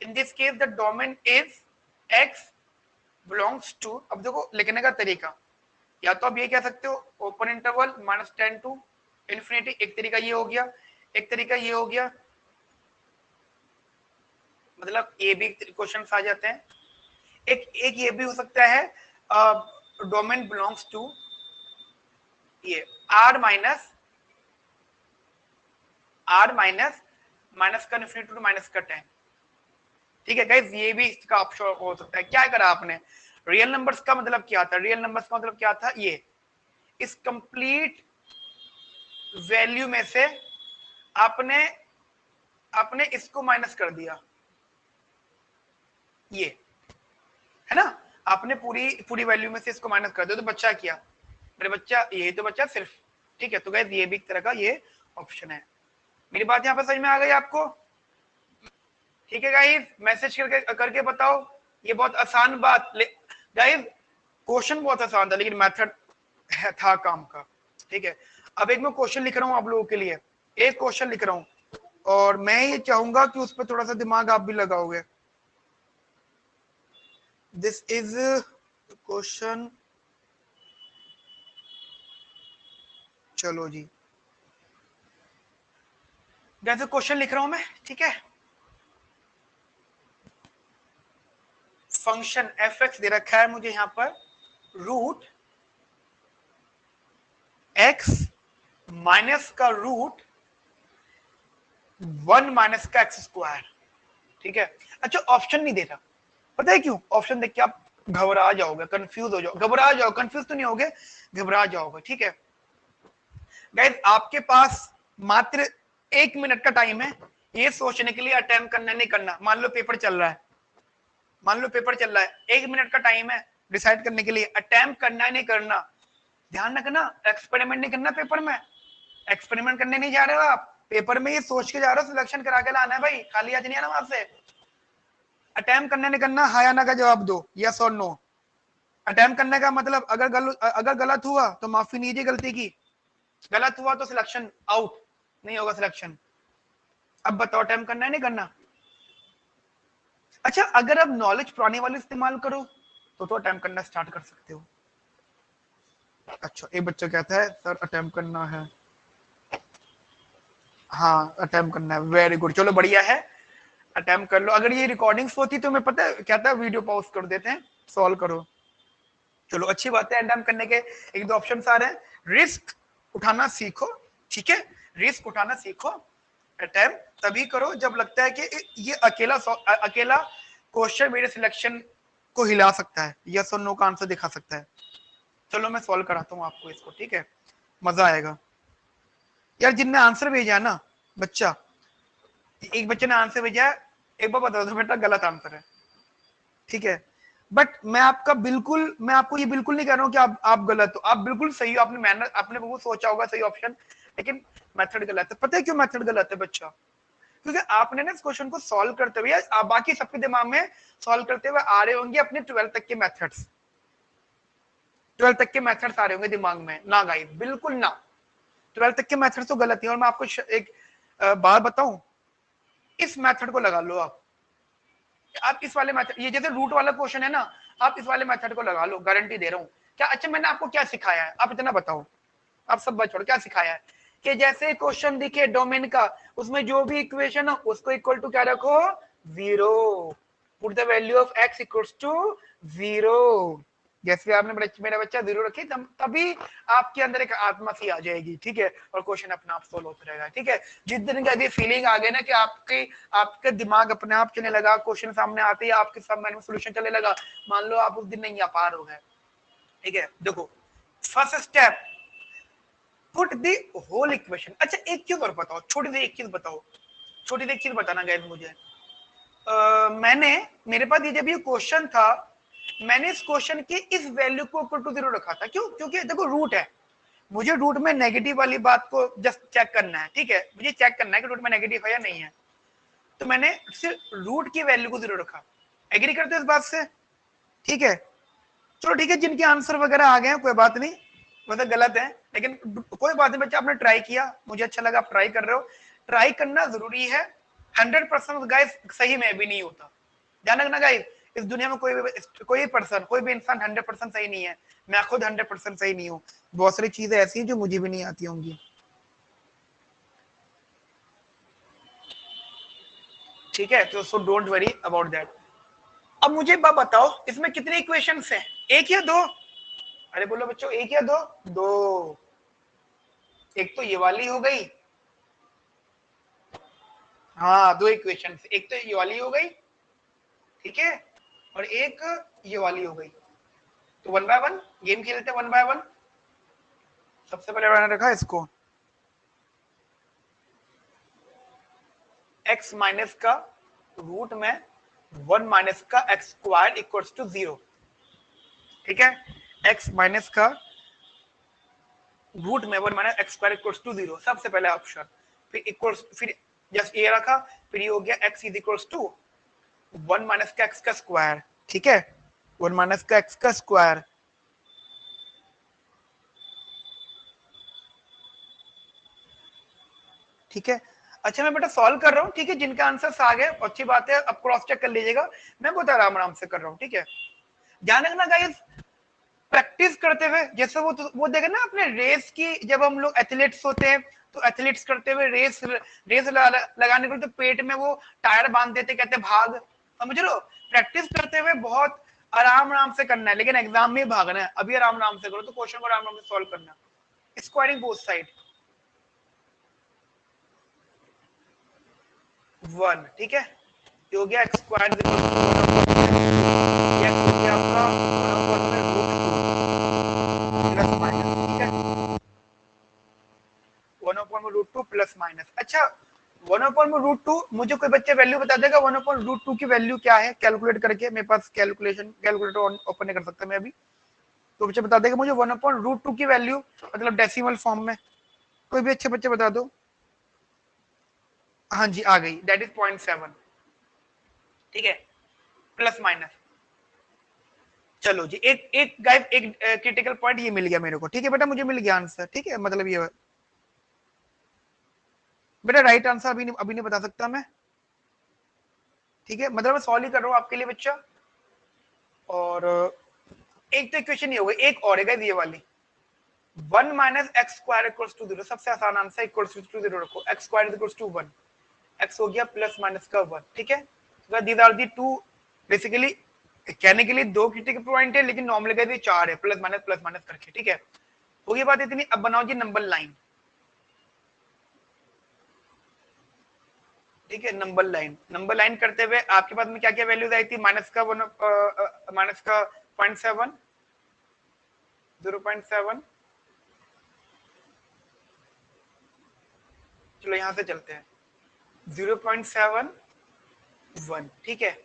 In this case the domain is x belongs to, अब देखो लिखने का तरीका, या तो आप ये कह सकते हो ओपन इंटरवल -10 टू इन्फिनिटी, एक तरीका ये हो गया, एक तरीका ये हो गया, मतलब ये भी क्वेश्चन आ जाते हैं। एक ये भी हो सकता है डोमेन बिलोंग्स टू ये r माइनस माइनस का इन्फिनिटी टू माइनस का 10, ठीक है गाइस, ये भी इसका ऑप्शन हो सकता है। क्या करा आपने, रियल नंबर्स का मतलब क्या था, रियल नंबर्स का मतलब क्या था, ये इस कंप्लीट वैल्यू में से आपने इसको माइनस कर दिया, ये है ना, आपने पूरी वैल्यू में से इसको माइनस कर दिया, तो बच्चा क्या, मेरे बच्चा यही तो बच्चा सिर्फ, ठीक है। तो गाइस ये भी एक तरह का ये ऑप्शन है। मेरी बात यहाँ पर समझ में आ गई आपको? ठीक है गाइस, मैसेज करके बताओ, ये बहुत आसान बात गाइस, क्वेश्चन बहुत आसान था लेकिन मेथड था काम का, ठीक है। अब एक मैं क्वेश्चन लिख रहा हूँ आप लोगों के लिए, एक क्वेश्चन लिख रहा हूँ, और मैं ये चाहूंगा कि उस पर थोड़ा सा दिमाग आप भी लगाओगे। दिस इज क्वेश्चन, चलो जी जैसे क्वेश्चन लिख रहा हूं मैं, ठीक है। फंक्शन एफ एक्स दे रखा है मुझे यहां पर, रूट एक्स माइनस का रूट 1 माइनस का एक्स स्क्वायर, ठीक है। अच्छा ऑप्शन नहीं दे रहा, पता है क्यों? ऑप्शन देख के आप घबरा जाओगे, कंफ्यूज हो जाओ, घबरा जाओ, कंफ्यूज तो नहीं होगे, घबरा जाओगे, ठीक है। गाइस आपके पास मात्र 1 मिनट का टाइम है ये सोचने के लिए अटेम्प्ट करना नहीं करना। मान लो पेपर चल रहा है, मान लो पेपर चल रहा है, 1 मिनट का टाइम है डिसाइड करने के लिए अटेम्प्ट करना है नहीं करना। ध्यान रखना, एक्सपेरिमेंट नहीं करना पेपर में, एक्सपेरिमेंट करने नहीं जा रहे हो आप पेपर में, ये सोच के जा रहे हो सिलेक्शन करा के लाना है भाई, खाली आज नहीं आना वहां से। अटेम्प्ट करने नहीं करना, हाँ या ना का जवाब दो, यस और नो। अटेम्प्ट करने का मतलब अगर गलत हुआ तो माफी नीजिए गलती की, गलत हुआ तो सिलेक्शन आउट, नहीं होगा सिलेक्शन। अब बताओ अटेम्प्ट करना है नहीं करना। अच्छा अगर अब नॉलेज पुरानी वाली इस्तेमाल करो तो अटेम्प्ट करना स्टार्ट कर सकते हो। अच्छा एक बच्चा कहता है सर अटेम्प्ट करना है, हाँ अटेम्प्ट करना है, वेरी गुड, चलो बढ़िया है, अटेम्प्ट कर लो। अगर ये रिकॉर्डिंग्स होती तो मैं पता है क्या था, वीडियो पॉज कर देते हैं, सॉल्व करो। चलो अच्छी बात है, अटेम्प्ट करने के एक दो ऑप्शन आ रहे हैं। रिस्क उठाना सीखो, ठीक है, रिस्क उठाना सीखो। अटेम्प्ट तभी करो जब लगता है कि ये अकेला क्वेश्चन मेरे सिलेक्शन को हिला सकता है, यस और नो का आंसर दिखा सकता है। चलो मैं सॉल्व कराता हूँ आपको इसको, ठीक है, मजा आएगा। यार जिनने आंसर भेजा है ना बच्चा, एक बच्चे ने आंसर भेजा है, एक बार बता दो बेटा गलत आंसर है, ठीक है। बट मैं आपको ये बिल्कुल नहीं कह रहा हूँ कि आप गलत हो, आप बिल्कुल सही हो, आपने मेहनत, आपने बिल्कुल सोचा होगा सही ऑप्शन, लेकिन मेथड गलत है। पता है क्यों मेथड गलत है बच्चा? क्योंकि आपने ना इस क्वेश्चन को सॉल्व करते हुए, बाकी सबके दिमाग में सॉल्व करते हुए आ रहे होंगे अपने 12th तक के मेथड्स, 12th तक के मेथड्स आ रहे होंगे दिमाग में ना। गाइस बिल्कुल ना, 12th तक के मेथड्स तो गलत है। और मैं आपको एक बात बताऊं, इस मेथड को लगा लो आप इस वाले मेथड, ये जैसे रूट वाला क्वेश्चन है ना, आप इस वाले मेथड को लगा लो, गारंटी दे रहा हूँ। क्या अच्छा मैंने आपको क्या सिखाया है, आप इतना बताओ, आप सब बच्चों क्या सिखाया है कि जैसे क्वेश्चन दिखे डोमेन का, उसमें जो भी इक्वेशन हो उसको इक्वल टू क्या रखो, 0, put the value of x equals to 0। जैसे आपने मेरा बच्चा 0 रखे तभी आपके अंदर एक आत्मा सी आ जाएगी, ठीक है, और क्वेश्चन अपने आप सोल्व होता रहेगा, ठीक है। जिस दिन का भी फीलिंग आ गई ना कि आपके दिमाग अपने आप चलने लगा, क्वेश्चन सामने आते ही आपके सामने में सोल्यूशन चलने लगा, मान लो आप उस दिन नहीं आ पार हो गए, ठीक है। देखो first step, put the whole equation. अच्छा एक चीज और बताओ, छोटी सी एक चीज बताओ, छोटी सी एक चीज बताना गाइस मुझे। मैंने, मेरे पास ये जब ये क्वेश्चन था, मैंने इस क्वेश्चन की इस वैल्यू को इक्वल टू 0 रखा था। क्यों? क्योंकि देखो रूट है, मुझे रूट में नेगेटिव वाली बात को जस्ट चेक करना है, ठीक है, मुझे चेक करना है कि रूट में नेगेटिव है या नहीं है। तो मैंने सिर्फ रूट की वैल्यू को 0 रखा। एग्री करते हो इस बात से? ठीक है, चलो ठीक है, जिनके आंसर वगैरह आ गए हैं कोई बात नहीं, मतलब गलत है लेकिन कोई बात नहीं बच्चा, आपने ट्राई किया, मुझे अच्छा लगा, आप ट्राई कर रहे हो, ट्राई करना जरूरी है। 100% गाइस सही में भी नहीं होता, ध्यान रखना गाइस, इस दुनिया में कोई पर्सन, कोई भी इंसान 100% सही नहीं है। मैं खुद 100% सही नहीं हूँ, बहुत सारी चीजें ऐसी हैं जो मुझे भी नहीं आती होंगी, ठीक है। तो so don't worry about that. अब मुझे बात बताओ, इसमें कितने इक्वेशंस हैं, एक या दो? अरे बोलो बच्चों, एक या दो? दो। एक तो ये वाली हो गई, हाँ दो इक्वेशन, एक तो ये वाली हो गई, ठीक है, और एक ये वाली हो गई। तो 1 बाय 1 गेम खेलते हैं, 1 बाय 1। सबसे पहले मैंने रखा इसको x माइनस का रूट में 1 माइनस का एक्स स्क्वायर इक्वल्स टू 0, ठीक है, x माइनस का रूट में 1 minus x square equals to 0, सबसे पहले ऑप्शन। फिर इक्वल्स, फिर जस्ट ये रखा, फिर ये हो गया x is equals to 1 minus का एक्स का स्क्वायर, ठीक है, 1 माइनस का एक्स का स्क्वायर, ठीक है। अच्छा मैं बेटा सॉल्व कर रहा हूँ, ठीक है, जिनका आंसर आ गए अच्छी बात है, अब क्रॉस चेक कर लीजिएगा, मैं बहुत आराम आराम से कर रहा हूँ, ठीक है। ध्यान रखना गाइस, प्रैक्टिस करते हुए, जैसे वो देखे ना अपने रेस की, जब हम लोग एथलीट्स होते हैं तो एथलीट्स करते हुए रेस लगाने के लिए तो पेट में वो टायर बांध देते, कहते भाग, समझ लो। प्रैक्टिस करते हुए बहुत आराम आराम से करना है, लेकिन एग्जाम में भागना है, अभी आराम आराम से करो, तो क्वेश्चन को आराम आराम से सॉल्व करना, स्क्वायरिंग बोथ साइड 1, ठीक है, ये हो गया x स्क्वायर इक्वल टू 1 हो गया आपका 1 में रूट 2 प्लस माइनस, ठीक है, 1/√2 प्लस माइनस। अच्छा 1/√2, मुझे कोई बच्चे वैल्यू बता देगा 1/√2 की वैल्यू क्या है, कैलकुलेट करके, मेरे पास कैलकुलेटर ओपन नहीं कर सकता मैं अभी, तो बच्चे बता देगा मुझे 1/√2 की वैल्यू, मतलब डेसिमल फॉर्म में, कोई भी अच्छे बच्चे बता दो। हाँ जी आ गई, दैट इज 0.7, ठीक है, प्लस माइनस। चलो जी, एक एक गाइस एक क्रिटिकल पॉइंट ये मिल गया मेरे को, ठीक है बेटा, मुझे मिल गया आंसर, ठीक है, मतलब ये बेटा राइट आंसर अभी नहीं बता सकता मैं, ठीक है, मतलब मैं सॉल्व ही कर रहा हूँ आपके लिए बच्चा। और एक तो इक्वेशन ये हो गई, एक और है गाइस ये वाली, 1 minus x square equals to 0, सबसे आसान आंसर इक्वल्स टू 0 रखो, x square equals to 1, x हो गया प्लस माइनस का 1, ठीक है, तो these are the two, basically कहने के लिए दो क्रिटिकल पॉइंट है, लेकिन नॉर्मली गाइस 4 है, प्लस माइनस करके, ठीक है, हो गई बात इतनी। अब बनाओ जी नंबर लाइन, ठीक है, नंबर लाइन करते हुए आपके पास में क्या क्या वैल्यूज आई थी, माइनस का 0.7, 0.7, चलो यहां से चलते हैं, 0.71, ठीक है,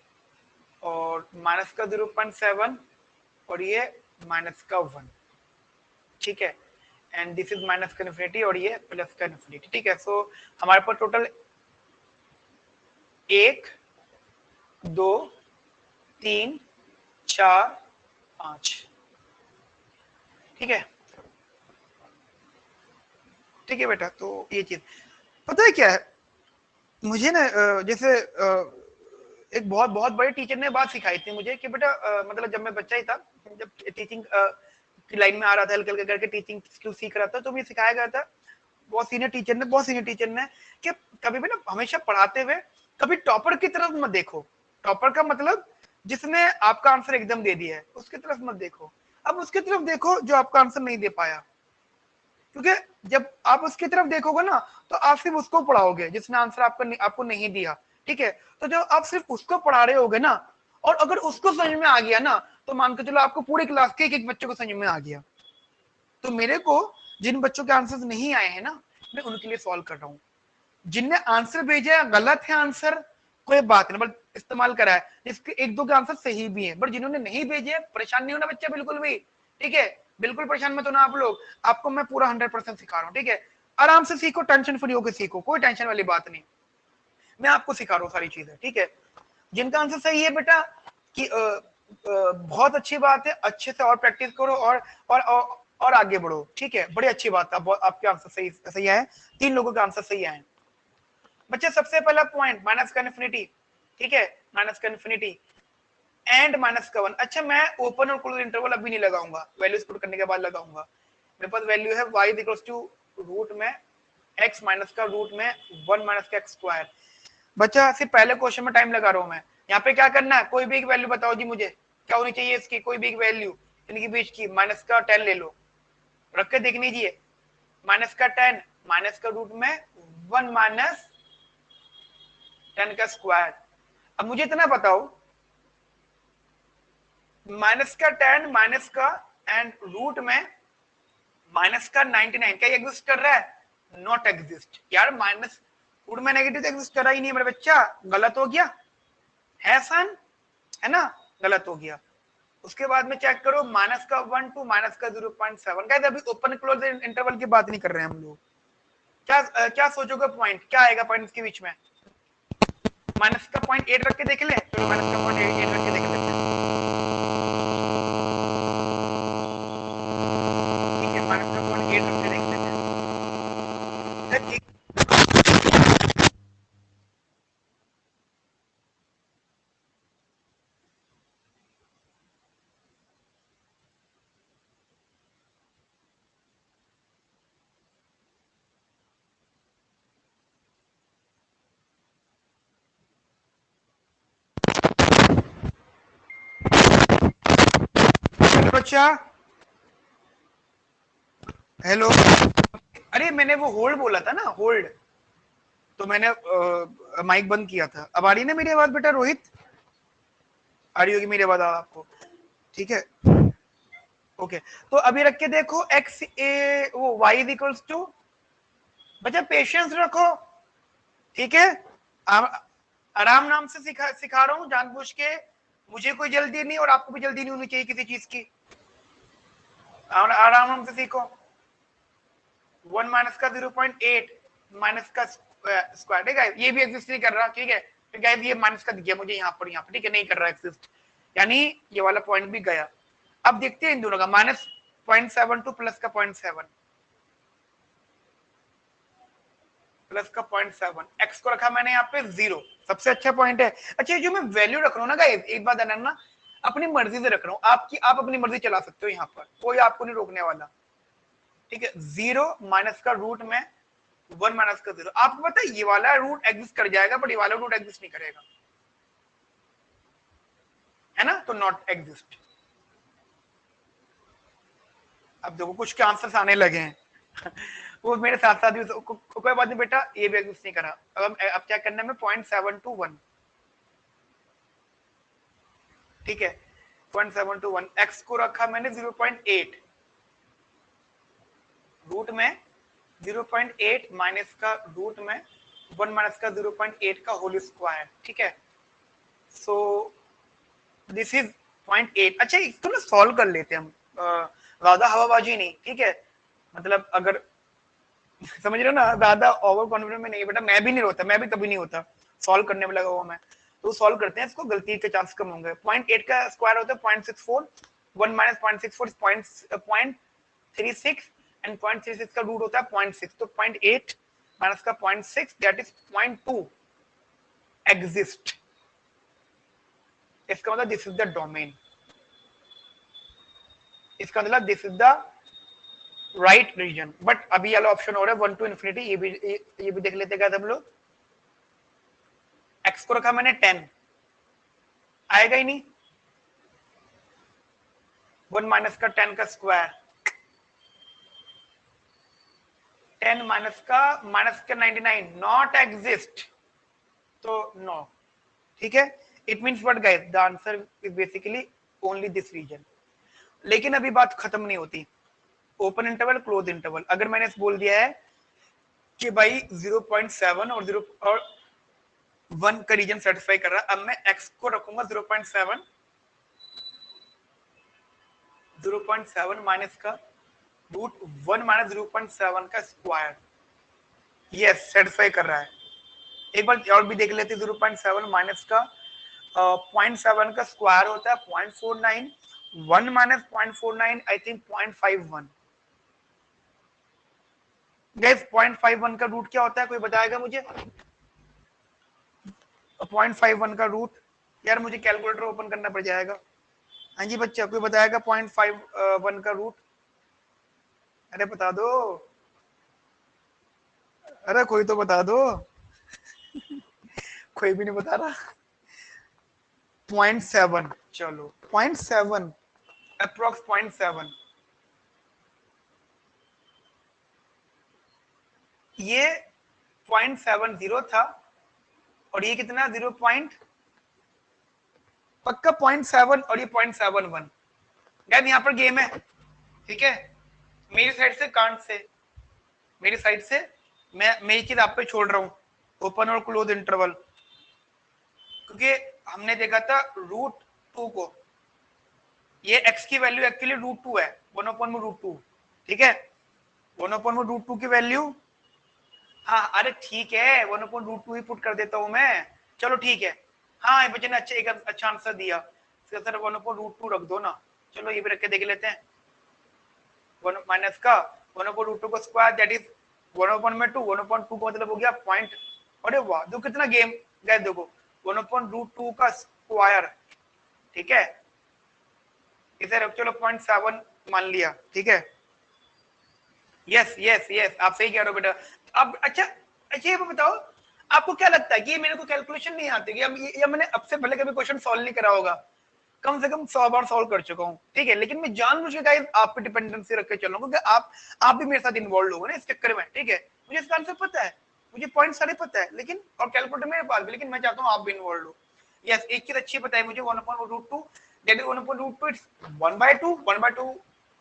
और माइनस का 0.7, और ये माइनस का 1, ठीक है, एंड दिस इज माइनस का इन्फिनिटी, और ये प्लस का इन्फिनिटी, ठीक है। सो हमारे पास टोटल 1 2 3 4 5, ठीक है, ठीक है बेटा। तो ये चीज पता है क्या है मुझे ना, जैसे एक बहुत बहुत बड़े टीचर ने बात सिखाई थी मुझे कि बेटा मतलब जब मैं बच्चा ही था, जब टीचिंग की लाइन में आ रहा था, हल्के हल्के करके टीचिंग स्किल सीख रहा था, तो मुझे सिखाया गया था बहुत सीनियर टीचर ने कि कभी भी ना हमेशा पढ़ाते हुए कभी टॉपर की तरफ मत देखो, टॉपर का मतलब जिसने आपका आंसर एकदम दे दिया है उसकी तरफ मत देखो, अब उसकी तरफ देखो जो आपका आंसर नहीं दे पाया, क्योंकि जब आप उसकी तरफ देखोगे ना तो आप सिर्फ उसको पढ़ाओगे जिसने आंसर आपको नहीं दिया, ठीक है, तो जब आप सिर्फ उसको पढ़ा रहे होगे ना, और अगर उसको समझ में आ गया ना, तो मान के चलो आपको पूरी क्लास के एक बच्चे को समझ में आ गया। तो मेरे को जिन बच्चों के आंसर नहीं आए हैं ना, मैं उनके लिए सॉल्व कर रहा हूँ, जिनने आंसर भेजा गलत है आंसर, कोई बात नहीं, बट इस्तेमाल करा है, जिसके एक दो के आंसर सही भी है, बट जिन्होंने नहीं भेजे परेशान नहीं होना बच्चा बिल्कुल भी, ठीक है, बिल्कुल परेशान मत होना आप लोग, आपको मैं पूरा 100% सिखा रहा हूँ, ठीक है, आराम से सीखो, टेंशन फ्री होकर सीखो, कोई टेंशन वाली बात नहीं, मैं आपको सिखा रहा हूँ सारी चीजें, ठीक है। जिनका आंसर सही है बेटा कि बहुत अच्छी बात है, अच्छे से और प्रैक्टिस करो और आगे बढ़ो, ठीक है, बड़ी अच्छी बात है, आपके आंसर सही सही आए, 3 लोगों के आंसर सही आए बच्चे। सबसे पहला पॉइंट माइनस का इन्फिनिटी, ठीक है, माइनस का इन्फिनिटी एंड माइनस का 1। अच्छा मैं ओपन और क्लोज इंटरवल अभी नहीं लगाऊंगा, वैल्यूज पुट करने के बाद लगाऊंगा। मेरे पास वैल्यू है y इक्वल्स टू रूट में x माइनस का रूट में 1 माइनस का x स्क्वायर। बच्चा सिर्फ पहले क्वेश्चन में टाइम लगा रहा हूं मैं, यहाँ पे क्या करना है, कोई भी एक वैल्यू बताओ जी मुझे, क्या होनी चाहिए इसकी, कोई भी एक वैल्यू इनके बीच की, माइनस का 10 ले लो, रख के देख लीजिए, माइनस का 10 माइनस का रूट में 1 माइनस 10 का स्क्वायर। अब मुझे इतना बताओ, माइनस का 10 माइनस का एंड रूट में माइनस का 99 क्या एग्जिस्ट कर रहा है, नॉट एग्जिस्ट यार, माइनस रूट में नेगेटिव एग्जिस्ट कर रहा ही नहीं मेरे बच्चा, गलत हो गया है सन, है ना, गलत हो गया। उसके बाद में चेक करो माइनस का 1 टू माइनस का 0.7, कहते अभी ओपन क्लोज इंटरवल की बात नहीं कर रहे हैं हम लोग, क्या सोचोगे पॉइंट क्या आएगा पॉइंट के बीच में, माइनस का 0.8 रख के देख ले, चलो माइनस का 0.8 रख के देख लेते हैं, ठीक है, माइनस का 0.8 रख के देख लेते हैं, बच्चा हेलो, अरे मैंने वो होल्ड बोला था ना, होल्ड, तो मैंने माइक बंद किया था। अब आ रही ना मेरी आवाज बेटा रोहित? आ रही होगी मेरी आवाज आपको? ठीक है, ओके। तो अभी रख के देखो एक्स ए वो वाई इज इक्वल्स टू, बच्चा पेशेंस रखो, ठीक है? आराम नाम से सिखा रहा हूं जानबूझ के, मुझे कोई जल्दी नहीं और आपको भी जल्दी नहीं होनी चाहिए किसी चीज की। आराम नाम से सीखो। 1 माइनस का 0.8 माइनस का स्क्वायर, ठीक है? ये भी एग्जिस्ट नहीं कर रहा, ठीक है? तो गाइस ये माइनस का दिया मुझे यहाँ पर, ठीक है? नहीं कर रहा एग्जिस्ट, यानी ये वाला पॉइंट भी गया। अब देखते हैं इन दोनों का, माइनस 0.7 टू प्लस का 0.7, प्लस का 0.7, एक्स को रखा मैंने यहाँ पे 0, सबसे अच्छा पॉइंट है। अच्छा, जो मैं वैल्यू रख रहा हूँ ना गाइस, एक बात है ना, अपनी मर्जी से रख रहा हूँ, आपकी आप अपनी मर्जी चला सकते हो, यहाँ पर कोई आपको नहीं रोकने वाला, ठीक है? 0 माइनस का रूट में 1 माइनस का 0, आपको पता है ये वाला रूट एग्जिस्ट कर जाएगा, बट ये वाला रूट एग्जिस्ट नहीं करेगा, है ना? तो नॉट एग्जिस्ट। अब देखो कुछ के आंसर्स आने लगे हैं वो मेरे साथ साथ भी, कोई बात नहीं बेटा, ये भी एग्जिस्ट नहीं करा। अब क्या करना है, 0.721, ठीक है? 0.721, एक्स को रखा मैंने 0.8, रूट में 0.8 माइनस का रूट में 1 माइनस का 0.8 का होल स्क्वायर, ठीक है? So this is 0.8। अच्छा, इसको ना सॉल्व कर लेते हैं हम, ज्यादा हवाबाजी नहीं, ठीक है? मतलब अगर समझ रहे हो ना, ज्यादा ओवर कॉन्फिडेंट में नहीं बेटा, मैं भी नहीं होता, मैं भी कभी नहीं होता, सॉल्व करने में लगा हुआ मैं। तो सॉल्व करते हैं इसको, गलती के चांस कम होंगे। 0.8 का स्क्वायर होता है 0.64, 1 माइनस 0.64 0.36, एंड 0.36 का रूट होता है 0.6, तो 0.8 माइनस का 0.6 दैट इज 0.2 एग्जिस्ट। इसका मतलब दिस इज द डोमेन, इसका मतलब this is the right region. But अभी वाला ऑप्शन हो रहा है 1 टू इन्फिनिटी, ये भी देख लेते हैं हम लोग। एक्स को रखा मैंने 10, आएगा ही नहीं, 1 माइनस का 10 का स्क्वायर, 10 माइनस का 99 नॉट एग्जिस्ट, तो नो, ठीक है? It means what guys, the answer is basically only this region. लेकिन अभी बात खत्म नहीं होती, ओपन इंटरवल क्लोज इंटरवल, अगर मैंने बोल दिया है कि भाई 0.7 और 0 और 1 का रीजन सेटिस्फाई कर रहा है, अब मैं x को रखूंगा 0.7, 0.7 माइनस का रूट 1 माइनस 0.7 का स्क्वायर, यस सेटिस्फाई कर रहा है। एक बार और भी देख लेते हैं, 0.7 माइनस का 0.7 का स्क्वायर होता है 0.49, 1 माइनस 0.49 आई थिंक 0.51। गाइस 0.51 का रूट क्या होता है, कोई बताएगा मुझे? 0.51 का रूट, यार मुझे कैलकुलेटर ओपन करना पड़ जाएगा। हाँ जी बच्चा, कोई बताएगा 0.51 का रूट? अरे बता दो, अरे कोई तो बता दो कोई भी नहीं बता रहा। 0.7, चलो 0.7, अप्रोक्स 0.7, ये 0.70 था, और ये कितना 0 पॉइंट, पक्का 0.7, और ये 0.71। गाइस यहाँ पर गेम है, ठीक है? मेरी साइड से कांट से, मेरी साइड से मैं मेरी चीज आप पे छोड़ रहा हूँ, ओपन और क्लोज इंटरवल, क्योंकि हमने देखा था √2 को, ये x की वैल्यू एक्चुअली √2 है, 1/√2, ठीक है? 1/√2 की वैल्यू, हाँ अरे ठीक है, 1/√2 ही पुट कर देता हूं मैं, चलो ठीक है। हाँ बच्चे ने अच्छा, एक अच्छा आंसर दिया, सर 1/√2 रख दो ना, चलो ये भी रख के देख लेते हैं। 1 माइनस का 1/√2 का स्क्वायर दैट इज 1/2, 1/2 का मतलब हो गया पॉइंट, अरे वाह दो कितना गेम गए, देखो 1/√2 का स्क्वायर, ठीक है? इसे रख, चलो 0.7 मान लिया, ठीक है? यस यस यस, आप सही कह रहे हो बेटा। अब अच्छा अच्छा ये बताओ, आपको क्या लगता है कि ये मेरे को कैलकुलेशन नहीं आती, या मैंने अब से पहले कभी क्वेश्चन सॉल्व नहीं करा होगा? कम से कम 100 बार सॉल्व कर चुका हूँ, ठीक है। लेकिन मैं जानबूझ के गाइस आप पे डिपेंडेंसी रख के चल रहा हूँ, क्योंकि आप भी मेरे साथ इन्वॉल्व हो ना इस चक्कर में, ठीक है। मुझे इसका आंसर पता है, मुझे पॉइंट सारे पता है, लेकिन और कैलकुलेटर मेरे पास भी, लेकिन मैं चाहता हूँ आप भी इन्वॉल्व हो। यस, एक चीज अच्छी पता है मुझे, 1/√2 that is 1/√2 it's 1/2, 1/2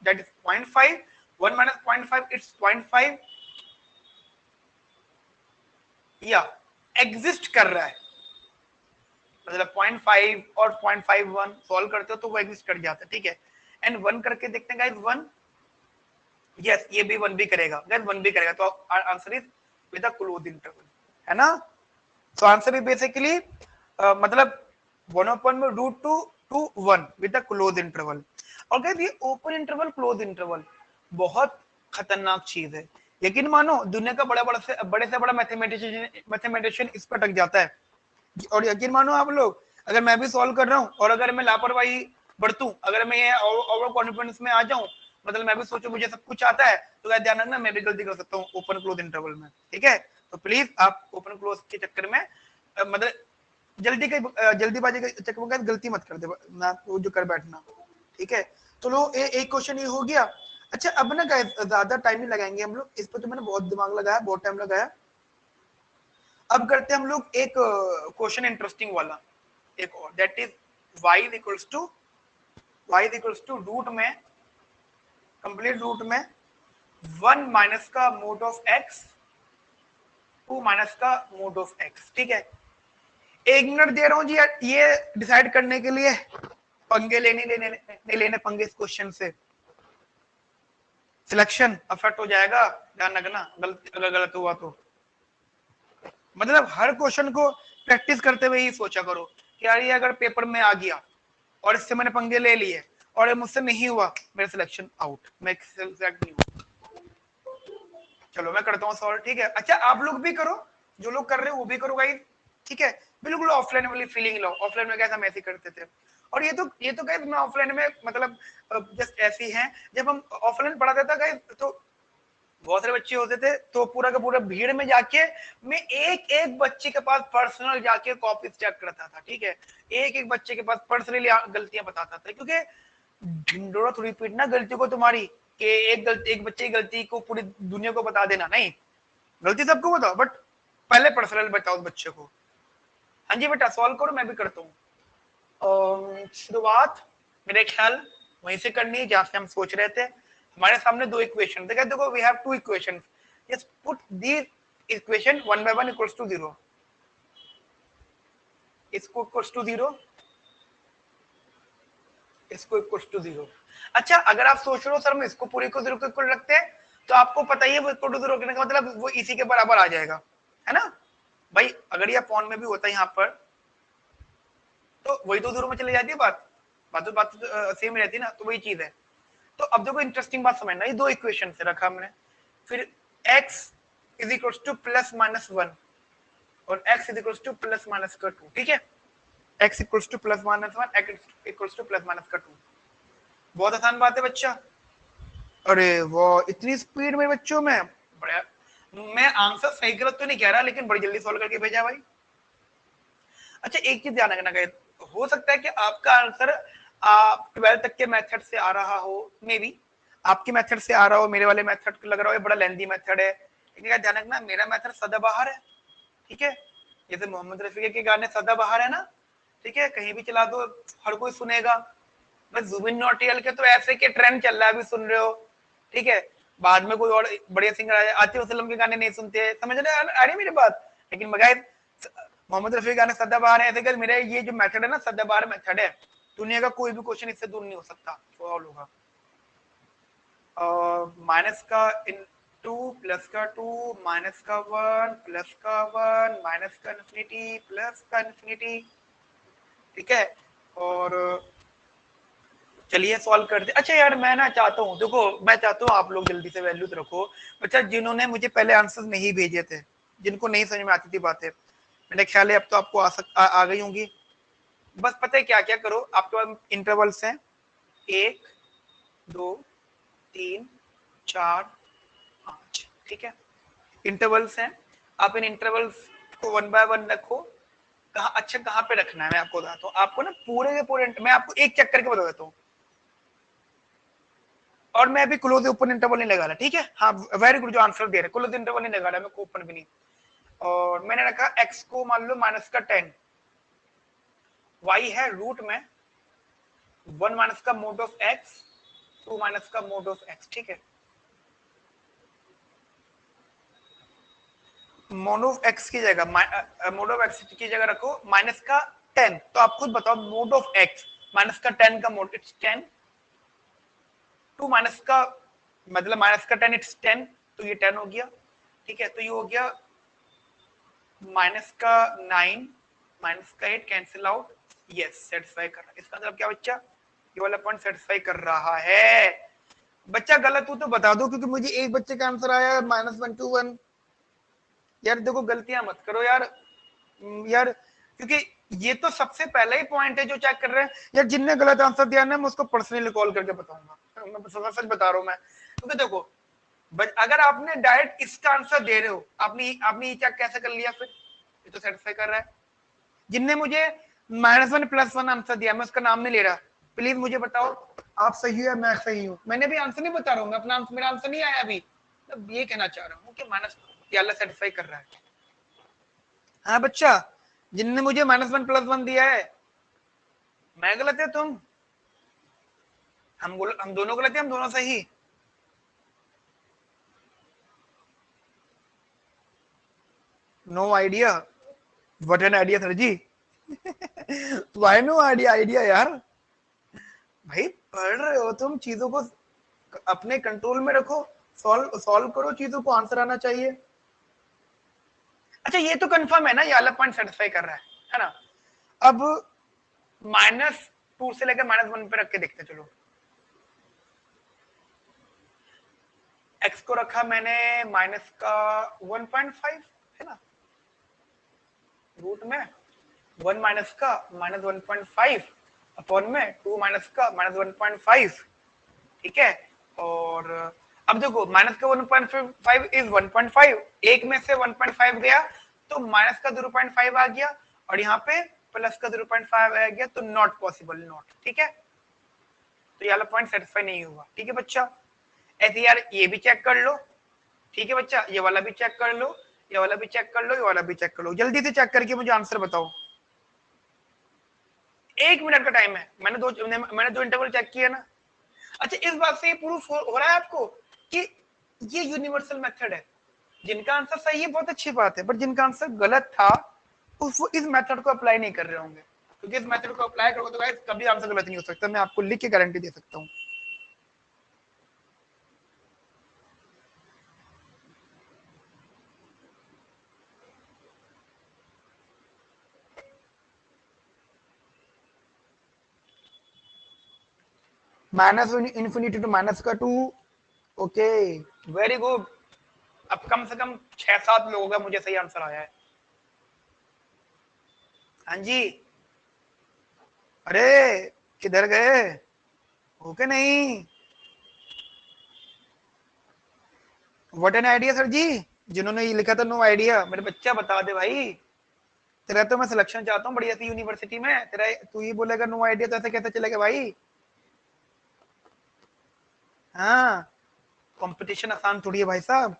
that is 0.5, 1 minus 0.5 it's 0.5, या एग्जिस्ट कर रहा है, मतलब 0.5 और 0.51 सॉल्व करते हो तो वो एग्जिस्ट कर जाता है, ठीक है। एंड 1 करके देखते हैं गाइस, 1, यस ये भी 1 भी करेगा गाइस, 1 भी करेगा, तो answer is with a close interval, है ना। तो आंसर इज बेसिकली मतलब 1/√2 to 1 with a close interval. और गाइस ये ओपन इंटरवल क्लोज इंटरवल बहुत खतरनाक चीज है, यकीन मानो दुनिया का बड़े से बड़ा मैथमेटिशियन इस पर अटक जाता है। और यकीन मानो आप लोग, अगर मैं भी सॉल्व कर रहा हूँ और अगर मैं लापरवाही बरतूं, अगर मैं ये ओवर कॉन्फिडेंस में आ जाऊं, मतलब मैं भी सोचूं मुझे सब कुछ आता है, तो ध्यान रखना मैं भी गलती कर सकता हूँ ओपन क्लोज इंटरवल में, ठीक है। तो प्लीज आप ओपन क्लोज के चक्कर में मतलब जल्दीबाजी के चक्कर में गलती मत कर दे ना, वो जो कर बैठना, ठीक है। तो लो एक क्वेश्चन ये हो गया। अच्छा अब ना गाइस ज्यादा टाइम नहीं लगाएंगे हम लोग इस पर, तो मैंने बहुत दिमाग लगाया, बहुत टाइम लगाया। अब करते हैं हम लोग एक क्वेश्चन इंटरेस्टिंग वाला, एक और, that is y equals to root में, कंप्लीट रूट में 1 माइनस का मोड ऑफ x, 2 माइनस का मोड ऑफ x, ठीक है। 1 मिनट दे रहा हूं जी ये डिसाइड करने के लिए, पंगे नहीं लेने पंगे इस क्वेश्चन से, सिलेक्शन अफेक्ट हो जाएगा, ध्यान रखना गलत, अगर गलत हुआ तो। मतलब हर क्वेश्चन को प्रैक्टिस करते हुए ही सोचा करो कि यार ये अगर पेपर में आ गया और इससे मैंने पंगे ले लिए और ये मुझसे नहीं हुआ, मेरा सिलेक्शन आउट, मैं सिलेक्ट नहीं हूँ। चलो मैं करता हूँ सॉल्व, ठीक है। अच्छा आप लोग भी करो, जो लोग कर रहे हो वो भी करो गाइस, ठीक है। बिल्कुल ऑफलाइन वाली फीलिंग लो, ऑफलाइन में कैसे हम ऐसे करते थे। और ये तो गाइस मैं ऑफलाइन में मतलब जस्ट ऐसी है, जब हम ऑफलाइन पढ़ाते था गाइस तो बहुत सारे बच्चे होते थे, तो पूरा का पूरा भीड़ में जाके मैं एक एक बच्चे के पास पर्सनल जाके कॉपी चेक करता था, ठीक है। एक एक बच्चे के पास पर्सनली गलतियां बताता था, क्योंकि ढिंडोरा थोड़ी पीटना गलती को तुम्हारी, कि एक बच्चे की गलती को पूरी दुनिया को बता देना, नहीं, गलती सबको बताओ बट पहले पर्सनल बताओ उस बच्चे को। हाँ जी बेटा सॉल्व करो, मैं भी करता हूँ। शुरुआत मेरे ख्याल वहीं से करनी है जहां से हम सोच रहे थे। हमारे सामने दो इक्वेशन, देखो we have two equation, just put these equation 1/1 equals to 0, इसको इक्वल्स टू 0, इसको इक्वल्स टू 0। अच्छा अगर आप सोच रहे हो सर मैं इसको पूरे को 0 को इक्वल रखते हैं, तो आपको पता ही है वो इक्वल टू 0 रखने का मतलब वो इसी के बराबर आ जाएगा, है ना भाई। अगर ये अपॉन में भी होता है यहाँ पर, तो वही तो 0 में चले जाती है बात तो सेम रहती है ना, तो वही चीज है। तो अब देखो इंटरेस्टिंग बात समझना, ये दो इक्वेशन से रखा हमने, फिर x is equal two plus minus 1 और x is equal two plus minus का 2, ठीक है। x equal two plus minus 1, x equal two plus minus का 2, बहुत आसान बात है बच्चा। अरे वो इतनी स्पीड में बच्चों में, बड़ा, मैं आंसर सही गलत तो नहीं कह रहा, लेकिन बड़ी जल्दी सॉल्व करके भेजा भाई। अच्छा एक चीज ध्यान रखना, हो सकता है कि आपका आंसर आप 12 तक के मेथड से आ रहा हो, मे बी आपके मेथड से आ रहा हो, मेरे वाले मेथड लग रहा हो बड़ा लेंदी मेथड है, लेकिन ध्यान रखना मेरा मेथड सदाबहार है, ठीक है। जैसे मोहम्मद रफी के गाने सदाबहार है ना, ठीक है, कहीं भी चला दो हर कोई सुनेगा। बस जुबिन नौटियाल के तो ऐसे के ट्रेंड चल रहा है, अभी सुन रहे हो, ठीक है। बाद में कोई और बढ़िया सिंगर आ जाए, आतिफ असलम के गाने नहीं सुनते, समझ रहे आ रही मेरी बात। लेकिन बगैर मोहम्मद रफी गाने सदाबहार है, ऐसे मेरा ये जो मेथड है ना सदाबहार मेथड है, दुनिया का कोई भी क्वेश्चन इससे दूर नहीं हो सकता, सॉल्व होगा। माइनस का इन 2 प्लस का 2 माइनस का 1 प्लस का 1 माइनस का इन्फिनिटी प्लस का इन्फिनिटी, ठीक है। और चलिए सॉल्व कर दे। अच्छा यार मैं ना चाहता हूँ, देखो मैं चाहता हूँ आप लोग जल्दी से वैल्यूज रखो। अच्छा जिन्होंने मुझे पहले आंसर नहीं भेजे थे, जिनको नहीं समझ में आती थी बातें, मेरे ख्याल है अब तो आपको आ गई होंगी। बस पता है क्या क्या करो, आपके पास इंटरवल्स हैं 1 2 3 4 5, ठीक है, इंटरवल्स हैं। आप इन इंटरवल्स को 1 बाय 1 रखो, कहाँ अच्छा कहाँ पे रखना है मैं आपको बताता हूँ। आपको ना पूरे के पूरे मैं आपको एक चेक करके बता देता हूँ, और मैं अभी क्लोज ओपन इंटरवल नहीं लगा रहा, ठीक है। हाँ वेरी गुड, जो आंसर दे रहे क्लोज इंटरवल नहीं लगा रहा, मैं ओपन भी नहीं। और मैंने रखा x को मान लो -10, y है रूट में 1 माइनस का मोड ऑफ x, 2 माइनस का मोड ऑफ x, ठीक है। मोड ऑफ x की जगह मोड ऑफ x की जगह रखो -10, तो आप खुद बताओ मोड ऑफ x -10 का मोड इट्स 10, 2 माइनस का मतलब -10 इट्स 10, तो ये 10 हो गया, ठीक है। तो ये हो गया -9 -8 कैंसिल आउट, यस सेटिस्फाई कर रहा है। इसका मतलब क्या बच्चा, ये वाला पॉइंट सेटिस्फाई कर रहा है। बच्चा गलत हो तो बता दो, क्योंकि मुझे एक बच्चे का आंसर आया -1 to 1। यार देखो गलतियां मत करो यार, यार क्योंकि ये तो सबसे पहला ही पॉइंट है जो चेक कर रहे हैं यार। जिनने गलत आंसर दिया ना मैं उसको पर्सनली कॉल करके बताऊंगा, मैं सच बता रहा हूं मैं। क्योंकि देखो अगर आपने डायरेक्ट इसका आंसर दे रहे हो, आपने ये चेक कैसे कर लिया, फिर ये तो सेटिस्फाई कर रहा है। जिनने मुझे -1 +1 आंसर दिया, मैं उसका नाम नहीं ले रहा, प्लीज मुझे बताओ आप सही हो या मैं सही हूँ। मैंने भी आंसर नहीं बता रहा हूँ, मैं अपना मेरा आंसर नहीं आया अभी, तो ये कहना चाह रहा हूँ कि माइनस अल्लाह सेटिस्फाई कर रहा है। हाँ बच्चा, जिनने मुझे -1 +1 दिया है, मैं गलत है तुम, हम दोनों गलत है, हम दोनों सही। No idea, what an idea sir ji. Why no idea, idea यार भाई, पढ़ रहे हो तुम, चीजों को अपने कंट्रोल में रखो, सॉल्व करो चीजों को, आंसर आना चाहिए। अच्छा ये तो कंफर्म है ना, ये वाला पॉइंट सेटिस्फाई कर रहा है ना। अब -2 से लेकर -1 पे रख के देखते चलो। x को रखा मैंने -1.5 है ना, रूट में 1 माइनस का -1.5 अपॉन में 2 माइनस का -1.5, ठीक है। और अब देखो माइनस का 1.5 इज 1.5, एक में से 1.5 गया तो माइनस का 0.5 आ गया, और यहाँ पे प्लस का 0.5 आ गया, तो नॉट पॉसिबल, नॉट, ठीक है। तो ये वाला पॉइंट सेटिस्फाई नहीं हुआ, ठीक है बच्चा। ऐसे यार ये भी चेक कर लो, ठीक है बच्चा, ये वाला भी चेक कर लो, ये वाला भी चेक कर लो, ये वाला भी चेक कर लो, जल्दी से चेक करके मुझे आंसर बताओ। 1 मिनट का टाइम है, मैंने दो इंटरवल चेक किया ना। अच्छा इस बात से ये प्रूफ हो रहा है आपको कि ये यूनिवर्सल मेथड है। जिनका आंसर सही है बहुत अच्छी बात है, बट जिनका आंसर गलत था वो इस मेथड को अप्लाई नहीं कर रहे होंगे, क्योंकि इस मेथड को अप्लाई करोगे तो गाइस कभी आंसर गलत नहीं हो सकता, मैं आपको लिख के गारंटी दे सकता हूँ। -∞ to -2, ओके वेरी गुड। अब कम से कम 6-7 लोगों का मुझे सही आंसर आया है। हाँ जी, अरे किधर गए, ओके नहीं, व्हाट एन आइडिया सर जी। जिन्होंने ये लिखा था नो आइडिया, मेरे बच्चा बता दे भाई, तेरा तो मैं सिलेक्शन चाहता हूँ बढ़िया सी यूनिवर्सिटी में, तेरा तू ही बोलेगा नो आइडिया, तो ऐसे कैसे चलेगा भाई। हाँ कंपटीशन आसान थोड़ी है भाई साहब।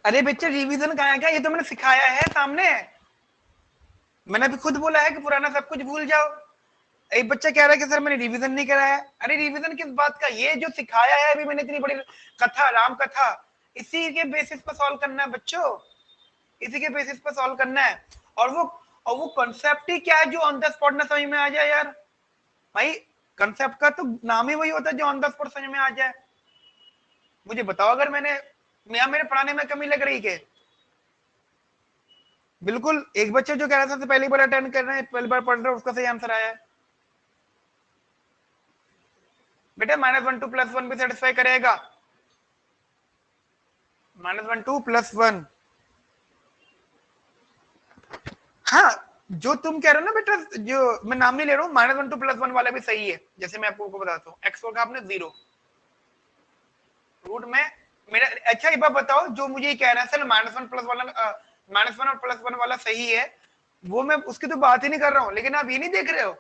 अरे बच्चे रिवीजन कहाँ है, क्या ये तो मैंने सिखाया है सामने, मैंने अभी खुद बोला है कि पुराना सब कुछ भूल जाओ। एक बच्चा कह रहा है कि सर मैंने रिवीजन नहीं कराया। अरे रिवीजन किस बात का, ये जो सिखाया है अभी मैंने, इतनी बड़ी कथा, राम कथा, इसी के बेसिस पर सॉल्व करना है बच्चों, इसी के बेसिस पर सॉल्व करना है। और वो कंसेप्ट ही क्या है जो ऑन द स्पॉट ना समझ में आ जाए यार भाई। कंसेप्ट का तो नाम ही वही होता है जो ऑन द स्पॉट समझ में आ जाए। मुझे बताओ अगर मेरे पढ़ाने में कमी लग रही है। बिल्कुल, एक बच्चे जो कह रहा था पहली बार अटेंड कर रहे हैं, पहली बार पढ़ रहे हैं, उसका सही आंसर आया है। बेटा -1 2 +1 भी सेटिस्फाई करेगा, -1 2 +1। हाँ जो तुम कह रहे हो ना बेटा, जो मैं नाम नहीं ले रहा हूँ, -1 2 +1 वाला भी सही है। जैसे मैं आपको बताता हूँ, एक्स होगा आपने 0 रूट में मेरा। अच्छा एक बार बताओ, जो मुझे कह रहा है सर -1 +1 वाला -1 और +1 वाला सही है, वो मैं उसकी तो बात ही नहीं कर रहा हूँ, लेकिन आप ये नहीं देख रहे हो,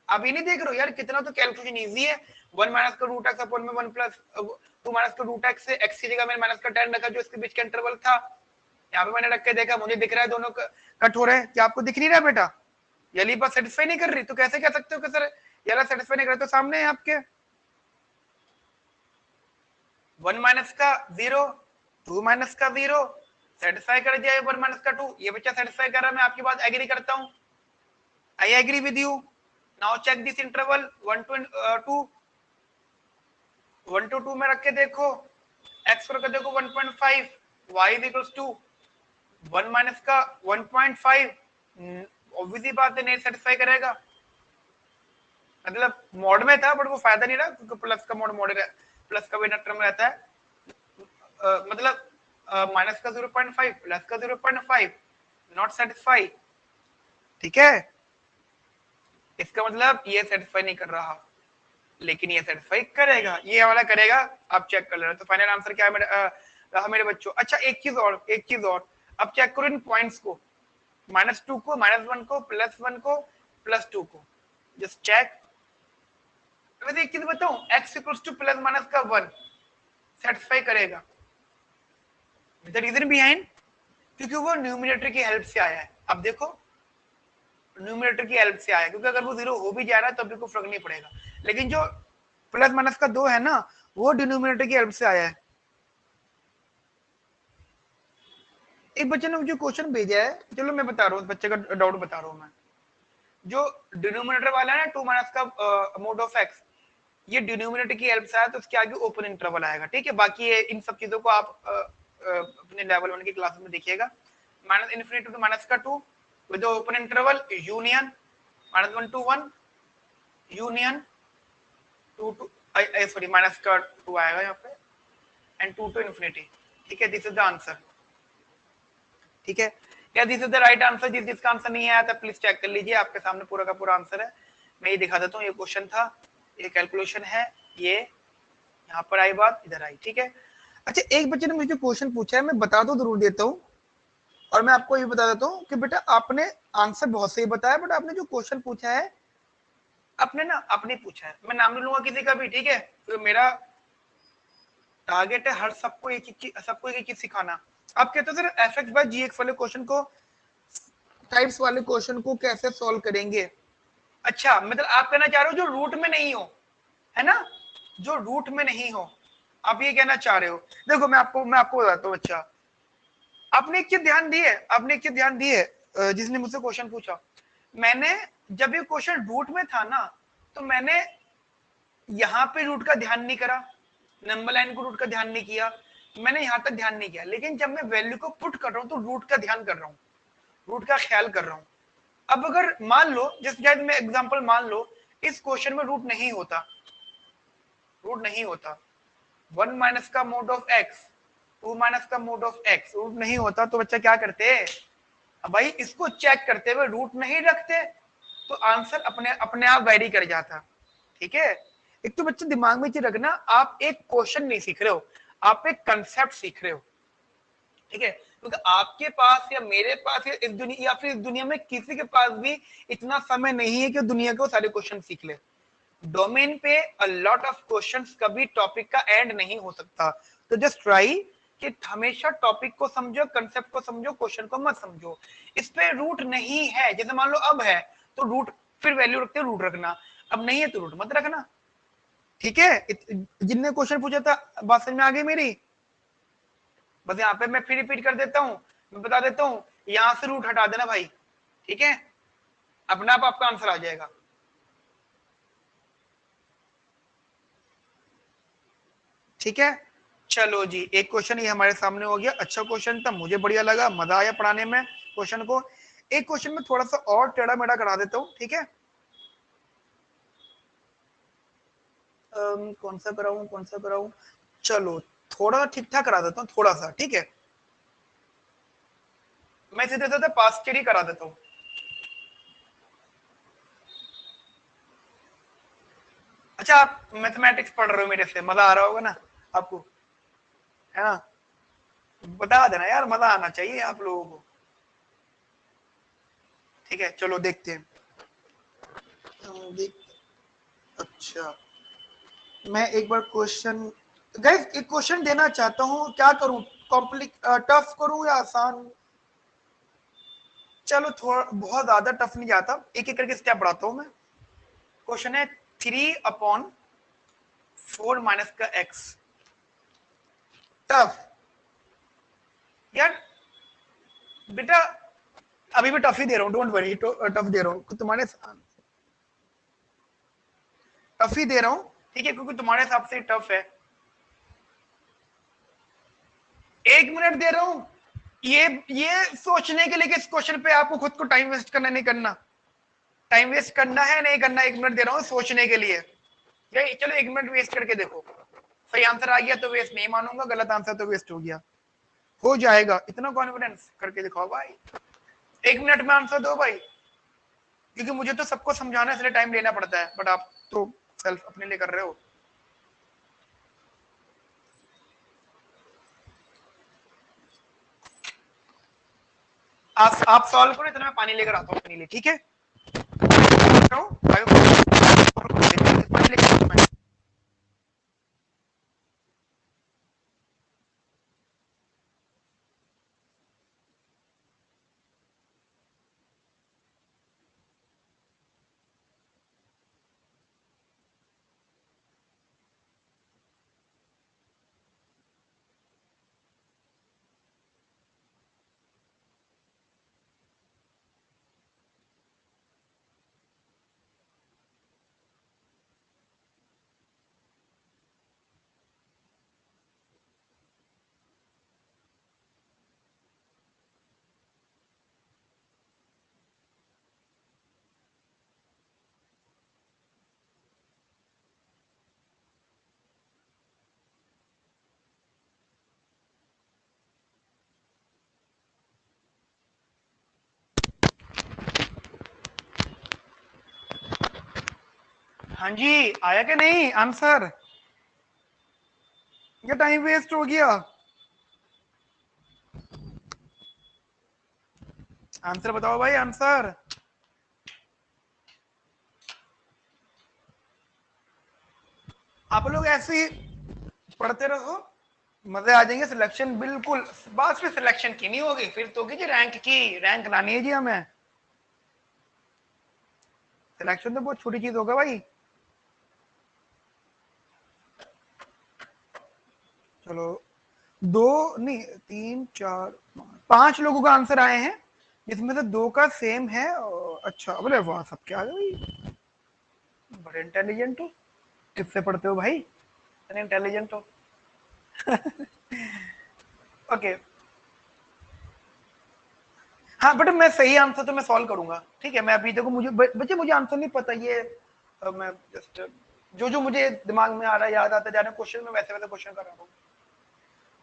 आप ये नहीं देख रहे हो यार, कितना तो कैलकुलेशन इजी है। 1 माइनस का रूट एक्स अपॉन में 1 प्लस 2 माइनस का रूट एक्स से एक्स की जगह मैंने माइनस का 10 रखा, जो इसके बीच का इंटरवल था, यहाँ पे मैंने रख के देखा, मुझे दिख रहा है दोनों कट हो रहे हैं, क्या आपको दिख नहीं रहा बेटा? ये बात सेटिस्फाई नहीं कर रही, तो कैसे कह सकते हो कि सर ये सेटिस्फाई नहीं कर रहे? तो सामने है आपके 1 माइनस का 0, 2 माइनस का 0 सेटिस्फाई कर दिया, 1 माइनस का 2, ये बच्चा सेटिस्फाई कर रहा है, मैं आपकी बात एग्री करता हूं, I agree with you. Now check this interval 1 to 2, 1 to 2 में रख के देखो, x पर कर देखो 1.5, y is equals to 1 minus का 1.5, ऑब्वियसली बात है नहीं सेटिस्फाई करेगा, मतलब मॉड में था बट वो फायदा नहीं रहा, क्योंकि प्लस का मॉड प्लस का बिना टर्म रहता है, मतलब माइनस का 0.5 प्लस का 0.5 नॉट सेटिस्फाई, ठीक है, इसका मतलब ये सेटिस्फाई नहीं कर रहा, लेकिन ये सेटिस्फाई करेगा, ये वाला करेगा, आप चेक कर लेना। तो फाइनल आंसर क्या है मेरे बच्चों? अच्छा एक चीज और, अब चेक करो इन पॉइंट्स को, -2 को, -1 को, +1 को, +2 को, जस्ट चेक। वैसे एक चीज बताऊं, x equals two plus minus का 1 सेटिस्फाई करेगा, द रीजन बिहाइंड, क्योंकि वो न्यूमरेटर की हेल्प से आया है। अब देखो न्यूमरेटर की हेल्प से आया, क्योंकि अगर वो 0 हो भी जा रहा है तो भी कोई फर्क नहीं पड़ेगा, लेकिन जो प्लस माइनस का 2 है ना, वो डिनोमिनेटर की हेल्प से आया है। एक बच्चे ने मुझे क्वेश्चन भेजा है, चलो मैं बता रहा हूँ, बच्चे का डाउट बता रहा हूँ मैं। जो डिनोमिनेटर वाला है ना 2 माइनस का मोड ऑफ एक्स, ये डिनोमिनेटर की हेल्प से आया, तो उसके आगे ओपन इंटरवल आएगा, ठीक है। बाकी ये इन सब चीजों को आप अपने लेवल 1 की क्लास में देखिएगा। -∞ टू माइनस का 2 with open interval union -1 to 1 union 2 to sorry minus का 2 आएगा यहाँ पे, एंड 2 to इन्फिनिटी, ठीक है। दिस इज द आंसर, ठीक है। क्या this is the right answer? जिसका आंसर नहीं आया था प्लीज चेक कर लीजिए, आपके सामने पूरा का पूरा आंसर है, मैं ये दिखा देता हूँ। ये क्वेश्चन था, ये कैलकुलेशन है, ये यहाँ पर आई बात, इधर आई, ठीक है। अच्छा एक बच्चे ने मुझे क्वेश्चन पूछा है, मैं बता दो जरूर देता हूँ, और मैं आपको ये बता देता हूँ कि बेटा आपने आंसर बहुत सही बताया, बट आपने जो क्वेश्चन पूछा है, आपने ना आपने पूछा है, मैं नाम नहीं लूंगा किसी का भी, ठीक है, तो मेरा टारगेट है हर सबको एक एक चीज सिखाना। आप कहते हो सर fx बाय gx वाले क्वेश्चन को, टाइप्स वाले क्वेश्चन को कैसे सॉल्व करेंगे? अच्छा मतलब आप कहना चाह रहे हो जो रूट में नहीं हो, है ना, जो रूट में नहीं हो, आप ये कहना चाह रहे हो। देखो मैं आपको बताता हूँ, अच्छा आपने एक चीज ध्यान दी है, आपने एक चीज ध्यान दी है, जिसने मुझसे क्वेश्चन पूछा, मैंने जब ये क्वेश्चन रूट में था ना, तो मैंने यहाँ पे रूट का ध्यान नहीं करा, नंबर लाइन को रूट का ध्यान नहीं किया, मैंने यहाँ तक ध्यान नहीं किया, लेकिन जब मैं वैल्यू को पुट कर रहा हूँ तो रूट का ध्यान कर रहा हूँ, रूट का ख्याल कर रहा हूँ। अब अगर मान लो, जिस जैसे मैं एग्जांपल मान लो इस क्वेश्चन में रूट नहीं होता, रूट नहीं होता, 1 माइनस का मोड ऑफ एक्स, 2 माइनस का मोड ऑफ एक्स, रूट नहीं होता, तो बच्चा क्या करते, अब भाई इसको चेक करते हुए रूट नहीं रखते, तो आंसर अपने अपने आप वेरी कर जाता, ठीक है। एक तो बच्चे दिमाग में चीज रखना, आप एक क्वेश्चन नहीं सीख रहे हो, आप एक कंसेप्ट सीख रहे हो, ठीक है। क्योंकि आपके पास या मेरे पास या इस दुनिया या फिर इस दुनिया में किसी के पास भी इतना समय नहीं है कि दुनिया के सारे क्वेश्चन सीख ले। डोमेन पे अ लॉट ऑफ क्वेश्चंस, कभी टॉपिक का एंड नहीं हो सकता, तो जस्ट ट्राई कि हमेशा टॉपिक को समझो, कंसेप्ट को समझो, क्वेश्चन को मत समझो। इस पे रूट नहीं है, जैसे मान लो अब है तो रूट, फिर वैल्यू रखते रूट रखना, अब नहीं है तो रूट मत रखना, ठीक है। जिनने क्वेश्चन पूछा था बात समझ में आ गई मेरी? बस यहाँ पे मैं फिर रिपीट कर देता हूँ, मैं बता देता हूँ, यहां से रूट हटा देना भाई, ठीक है, अपने आप आपका आंसर आ जाएगा। ठीक है, चलो जी, एक क्वेश्चन ये हमारे सामने हो गया, अच्छा क्वेश्चन था, मुझे बढ़िया लगा, मजा आया पढ़ाने में क्वेश्चन को। एक क्वेश्चन में थोड़ा सा और टेढ़ा मेढ़ा करा देता हूँ, ठीक है। कौन सा कराऊं, कौन सा कराऊं, चलो थोड़ा ठीक ठाक करा देता हूँ, थोड़ा सा, ठीक है। मैं सीधे सीधे पास ही करा देता हूँ। अच्छा आप मैथमेटिक्स पढ़ रहे हो मेरे से, मजा आ रहा होगा ना आपको, है ना। बता देना यार, मजा आना चाहिए आप लोगों को। ठीक है चलो देखते हैं। देख, अच्छा मैं एक बार क्वेश्चन, गाइस एक क्वेश्चन देना चाहता हूँ, क्या करूँ, कॉम्प्लिक टफ करूँ या आसान? चलो थोड़ा, बहुत ज्यादा टफ नहीं जाता, एक एक करके स्टेप बढ़ाता हूँ मैं। क्वेश्चन है 3/4 माइनस का x। टफ यार बेटा, अभी भी टफ ही दे रहा हूँ, डोंट वरी, टफ दे रहा हूँ तुम्हारे, टफ ही दे रहा हूँ, ठीक है, क्योंकि तुम्हारे हिसाब से टफ है। 1 मिनट दे रहा हूँ, ये सोचने के लिए कि इस क्वेश्चन पे आपको खुद को टाइम वेस्ट करना, नहीं करना, टाइम वेस्ट करना है नहीं करना, 1 मिनट दे रहा हूँ सोचने के लिए। चलो 1 मिनट वेस्ट करके देखो, सही आंसर आ गया तो वेस्ट नहीं मानूंगा, गलत आंसर तो वेस्ट हो गया, हो जाएगा, इतना कॉन्फिडेंस करके दिखाओ भाई। 1 मिनट में आंसर दो भाई, क्योंकि मुझे तो सबको समझाना इसलिए टाइम लेना पड़ता है, बट आप तो सेल्फ अपने लिए कर रहे हो। आप सॉल्व करो, इतना मैं पानी लेकर आता हूँ अपने लिए, ठीक है? पानी लेकर आता हूँ। हाँ जी, आया कि नहीं आंसर? ये टाइम वेस्ट हो गया? आंसर बताओ भाई, आंसर। आप लोग ऐसे ही पढ़ते रहो, मजे आ जाएंगे। सिलेक्शन बिल्कुल, बात फिर सिलेक्शन की नहीं होगी, फिर तो होगी जी रैंक की, रैंक लानी है जी हमें। सिलेक्शन तो बहुत छोटी चीज होगा भाई। चलो, दो नहीं, 3 4 5 लोगों का आंसर आए हैं, जिसमें से 2 का सेम है। अच्छा, अरे वाह, सब क्या है भाई, बड़े इंटेलिजेंट हो। किससे पढ़ते हो भाई, इतने इंटेलिजेंट हो? ओके, हाँ बट मैं सही आंसर तो मैं सॉल्व करूंगा, ठीक है? मैं अभी देखो, मुझे बच्चे मुझे आंसर नहीं पता, ये मैं जस्ट जो जो मुझे दिमाग में आ रहा है, याद आता जा रहा है क्वेश्चन, में वैसे वैसे क्वेश्चन कर रहा हूँ।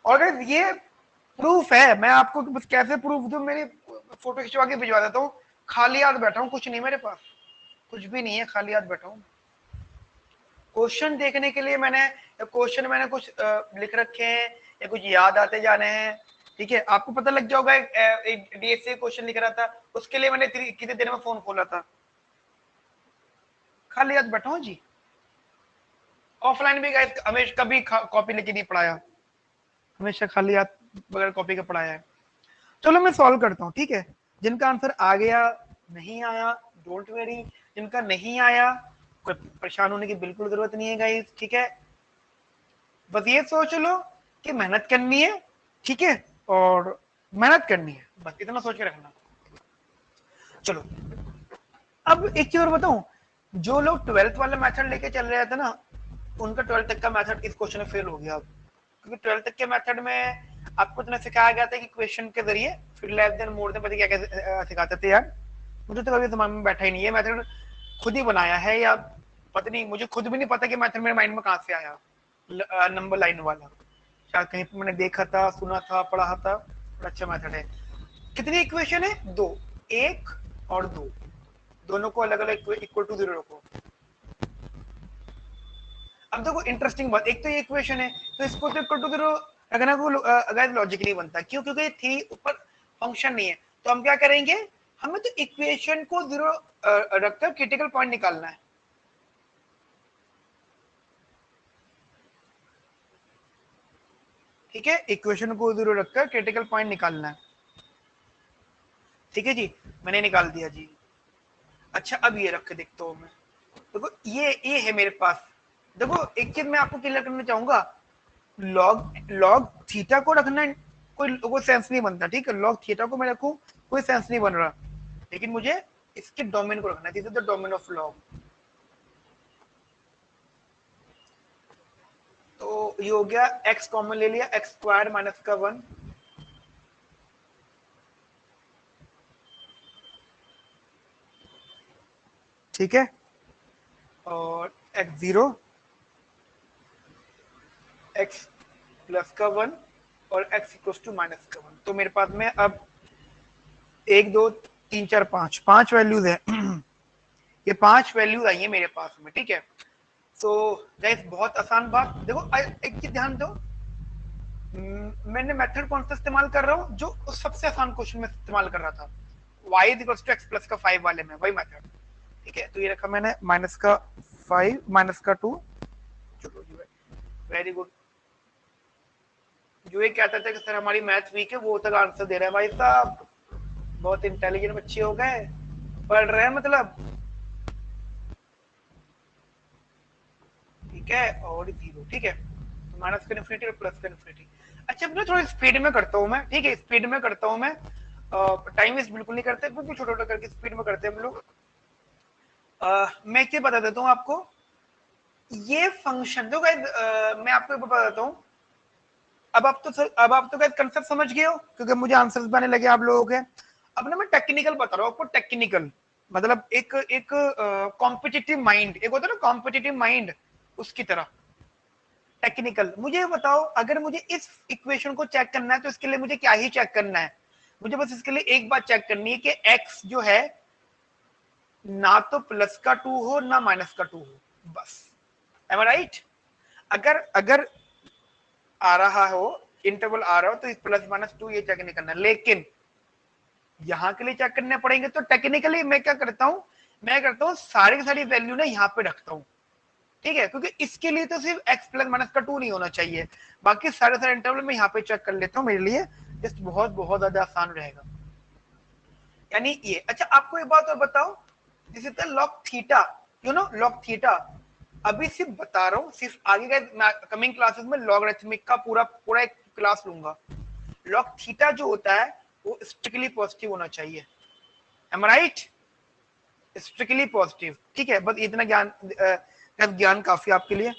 और अगर ये प्रूफ है, मैं आपको बस कैसे प्रूफ दूं, मेरी फोटो खिंचवा के भिजवा देता हूँ। खाली हाथ बैठा हूँ, कुछ नहीं मेरे पास, कुछ भी नहीं है, खाली हाथ बैठा हूँ। क्वेश्चन देखने के लिए मैंने, क्वेश्चन मैंने कुछ लिख रखे हैं या कुछ याद आते जा रहे हैं, ठीक है? आपको पता लग जाओगा, एक डीएसए क्वेश्चन लिख रहा था, उसके लिए मैंने कितने देर में फोन खोला था। खाली हाथ बैठा हूँ जी। ऑफलाइन भी गाइस हमेशा कभी कॉपी लेके नहीं पढ़ाया, हमेशा खाली हाथ बगैर कॉपी के पढ़ाया है। चलो मैं सॉल्व करता हूँ, ठीक है? जिनका आंसर आ गया, नहीं आया, डोंट वेरी। जिनका नहीं आया, कोई परेशान होने की बिल्कुल जरूरत नहीं है गाइस, ठीक है? बस ये सोच लो कि मेहनत करनी है, ठीक है? और मेहनत करनी है, बस इतना सोच के रखना। चलो, अब एक चीज और बताऊं, जो लोग 12th वाला मेथड लेके चल रहे थे ना, उनका 12th तक का मेथड इस क्वेश्चन में फेल हो गया। क्योंकि 12th तक के मेथड में आपको इतना सिखाया गया था कि क्वेश्चन के जरिए फिर लेस देन मोर देन, पता क्या क्या सिखाते थे यार, मुझे तो कभी दिमाग में बैठा ही नहीं है। मेथड खुद ही बनाया है, या पता नहीं, मुझे खुद भी नहीं पता कि मेथड मेरे माइंड में कहां से आया, नंबर लाइन वाला। शायद कहीं पे मैंने देखा था, सुना था, पढ़ा था। अच्छा मेथड है। कितनी इक्वेशन है? 2, 1 और 2, दोनों को अलग अलग इक्वल टू 0 रखो। अब देखो इंटरेस्टिंग बात, एक तो ये इक्वेशन है, तो इसको तो इक्वल टू 0 रखना को अगर लॉजिक नहीं बनता, क्यों? क्योंकि थ्री ऊपर फंक्शन नहीं है। तो हम क्या करेंगे, हमें तो इक्वेशन को जीरो रखकर क्रिटिकल पॉइंट निकालना है। ठीक है, इक्वेशन को जीरो रखकर क्रिटिकल पॉइंट निकालना है। ठीक है जी, मैंने निकाल दिया जी। अच्छा, अब ये रख के देखता हूं मैं। देखो ये है मेरे पास। देखो एक चीज मैं आपको क्लियर करना चाहूंगा, लॉग लॉग थीटा को रखना कोई सेंस नहीं बनता। ठीक है, लॉग थीटा को मैं रखूं कोई सेंस नहीं बन रहा, लेकिन मुझे इसके डोमेन को रखना है। This is the domain of log. तो ये हो गया, एक्स कॉमन ले लिया, एक्स स्क्वायर माइनस का 1, ठीक है, और एक्स 0, एक्स प्लस का 1 और एक्स इक्वल टू माइनस का 1। तो मेरे पास में अब 1 2 3 4 5 वैल्यूज है। ये 5 वैल्यूज आई है मेरे पास में। ठीक है, तो गाइस बहुत आसान बात। देखो एक चीज ध्यान दो, मैंने मेथड कौन सा इस्तेमाल कर रहा हूँ, जो उस सबसे आसान क्वेश्चन में इस्तेमाल कर रहा था, y equals to x plus का 5 वाले में, वही मेथड। ठीक है, तो ये रखा मैंने माइनस का 5 माइनस का 2। चलो जी, वेरी गुड। जो ये कहता था कि सर हमारी मैथ वीक है, वो तक आंसर दे रहा है भाई साहब। बहुत इंटेलिजेंट बच्चे हो गए, पढ़ रहे हैं मतलब। ठीक है, और 0। ठीक है, तो माइनस का इन्फिनिटी और प्लस का इन्फिनिटी। अच्छा, मैं थोड़ा स्पीड में करता हूँ मैं। ठीक है, स्पीड में करता हूँ मैं, टाइम वेस्ट बिल्कुल नहीं करते, बिल्कुल छोटा छोटा करके स्पीड में करते हैं हम लोग। मैं एक चीज बता देता हूँ आपको, ये फंक्शन तो गाइस मैं आपको बता देता हूँ। अब आप तो गाइस कंसेप्ट समझ गए हो, क्योंकि मुझे आंसर्स बनाने लगे आप लोगों के। अब ना मैं टेक्निकल बता रहा हूँ आपको, टेक्निकल मतलब एक एक कॉम्पिटिटिव माइंड, एक होता है ना कॉम्पिटिटिव माइंड, उसकी तरह टेक्निकल। मुझे बताओ, अगर मुझे इस इक्वेशन को चेक करना है तो इसके लिए मुझे क्या ही चेक करना है? मुझे बस इसके लिए एक बात चेक करनी है कि x जो है ना तो प्लस का 2 हो ना माइनस का 2 हो, बस। M I right? अगर अगर आ रहा हो, इंटरवल आ रहा हो, तो इस प्लस माइनस 2 ये चेक नहीं करना, लेकिन यहां के लिए चेक करने पड़ेंगे। तो टेक्निकली मैं क्या करता हूं, मैं करता हूं सारी की सारी वैल्यू ना यहाँ पे रखता हूं। ठीक है, क्योंकि इसके लिए तो सिर्फ x प्लस माइनस का 2 नहीं होना चाहिए, बाकी सारे सारे इंटरवल में यहाँ पे चेक कर लेता हूँ। मेरे लिए जस्ट बहुत बहुत ज्यादा आसान रहेगा। यानी ये। अच्छा, आपको एक बात और बताओ, this is the log theta, you know log theta. अभी सिर्फ बता रहा हूँ, सिर्फ आगे का कमिंग क्लासेस में लॉगरिथमिक का पूरा पूरा एक क्लास लूंगा। लॉग थीटा जो होता है वो स्ट्रिक्टली पॉजिटिव होना चाहिए। Am right? Strictly positive. ठीक है, बस इतना ज्ञान काफी आपके लिए।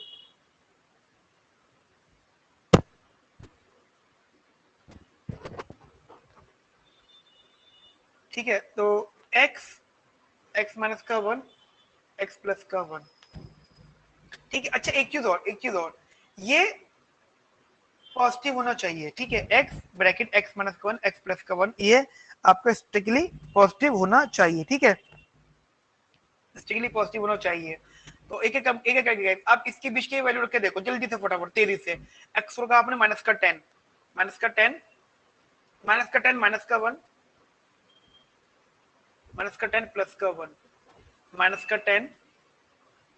ठीक है, तो x x माइनस का 1, x प्लस का 1। ठीक है, अच्छा एक चीज और, एक चीज और, ये पॉजिटिव होना चाहिए। ठीक है, x ब्रैकेट x माइनस का 1, x प्लस का 1, ये आपका स्ट्रिक्टली पॉजिटिव होना चाहिए। ठीक है, स्ट्रिक्टली पॉजिटिव होना चाहिए। तो एक एक करके आप इसके बीच की वैल्यू रख के देखो जल्दी से, फटाफट तेजी से। x होगा आपने माइनस का 10, माइनस का 10, माइनस का 10, माइनस का 1, माइनस का 10 प्लस का 1, माइनस का 10,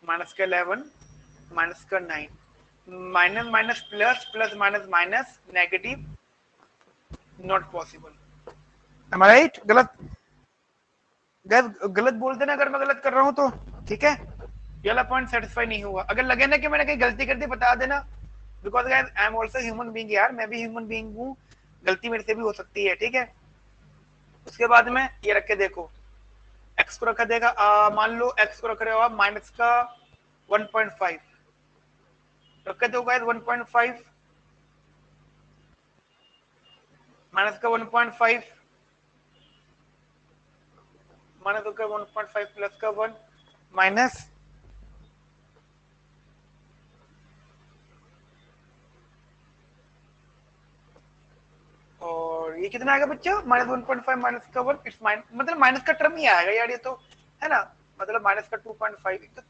माइनस का 11, माइनस का 9, minus minus plus, plus minus minus, negative, not possible. Am I right? गलत गलत बोल देना अगर मैं गलत कर रहा हूं तो। ठीक है, ये वाला पॉइंट सेटिस्फाई नहीं हुआ, अगर लगे ना कि मैंने कहीं गलती कर दी बता देना, because guys I am also human being यार, मैं भी ह्यूमन बीइंग हूं, गलती मेरे से भी हो सकती है। ठीक है, उसके बाद में ये रख के देखो, एक्स को रखा देगा, मान लो एक्स को रख रहे हो आप माइनस का 1.5, रख दो गाइस 1.5, माइनस का 1.5, माइनस होकर 1.5 प्लस का 1, माइनस और ये कितना आएगा बच्चा, माइनस 1.5 माइनस का 1, इट्स माइनस, मतलब माइनस का टर्म ही आएगा यार ये तो, है ना? मतलब माइनस का 2.5,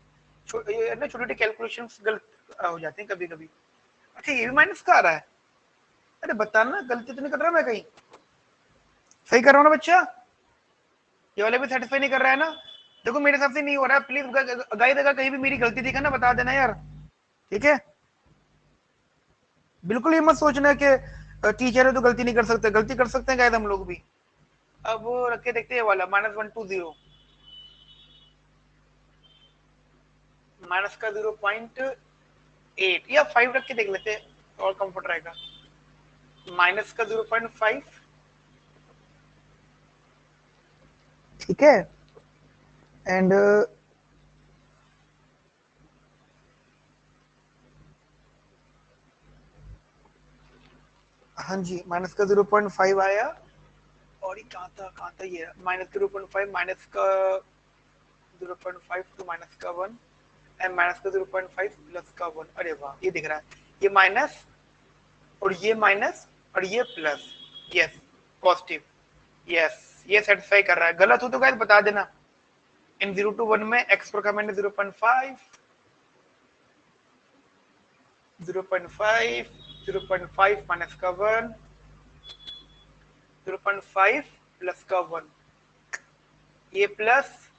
तो ये ना छोटी छोटी कैलकुलेशंस गलत हो जाती हैं कभी कभी। अच्छा, ये भी माइनस का आ रहा है, अरे बताना, गलती तो नहीं कर रहा मैं कहीं, सही कर रहा हूँ ना बच्चा? ये वाले भी सेटिस्फाई नहीं कर रहा है ना? देखो मेरे हिसाब से नहीं हो रहा है, प्लीज गाइस अगर कहीं भी मेरी गलती दिखा ना बता देना यार, ठीक है? बिल्कुल ये मत सोचना कि टीचर है तो गलती नहीं कर सकते, गलती कर सकते हैं गाइस हम लोग भी। अब वो रख के देखते हैं वाला -120, माइनस का 0.8 या 5 रख के देख लेते हैं और कंफर्ट रहेगा। माइनस का 0.5, ठीक है? एंड हाँ जी, माइनस का 0.5 आया। और ये कहाँ था ये माइनस 0.5, माइनस का 0.5 टू माइनस का 1 एंड माइनस का 0.5 प्लस का 1। अरे वाह, ये दिख रहा है, ये माइनस और ये माइनस और ये प्लस, यस पॉजिटिव, यस ये सेटिस्फाई कर रहा है। गलत हो तो गाइस बता देना। इन 0 to 1 में एक्स पर का मैंने 0.5, 0.5, 0.5 माइनस का 1, 0.5 प्लस का 1, ये प्लस,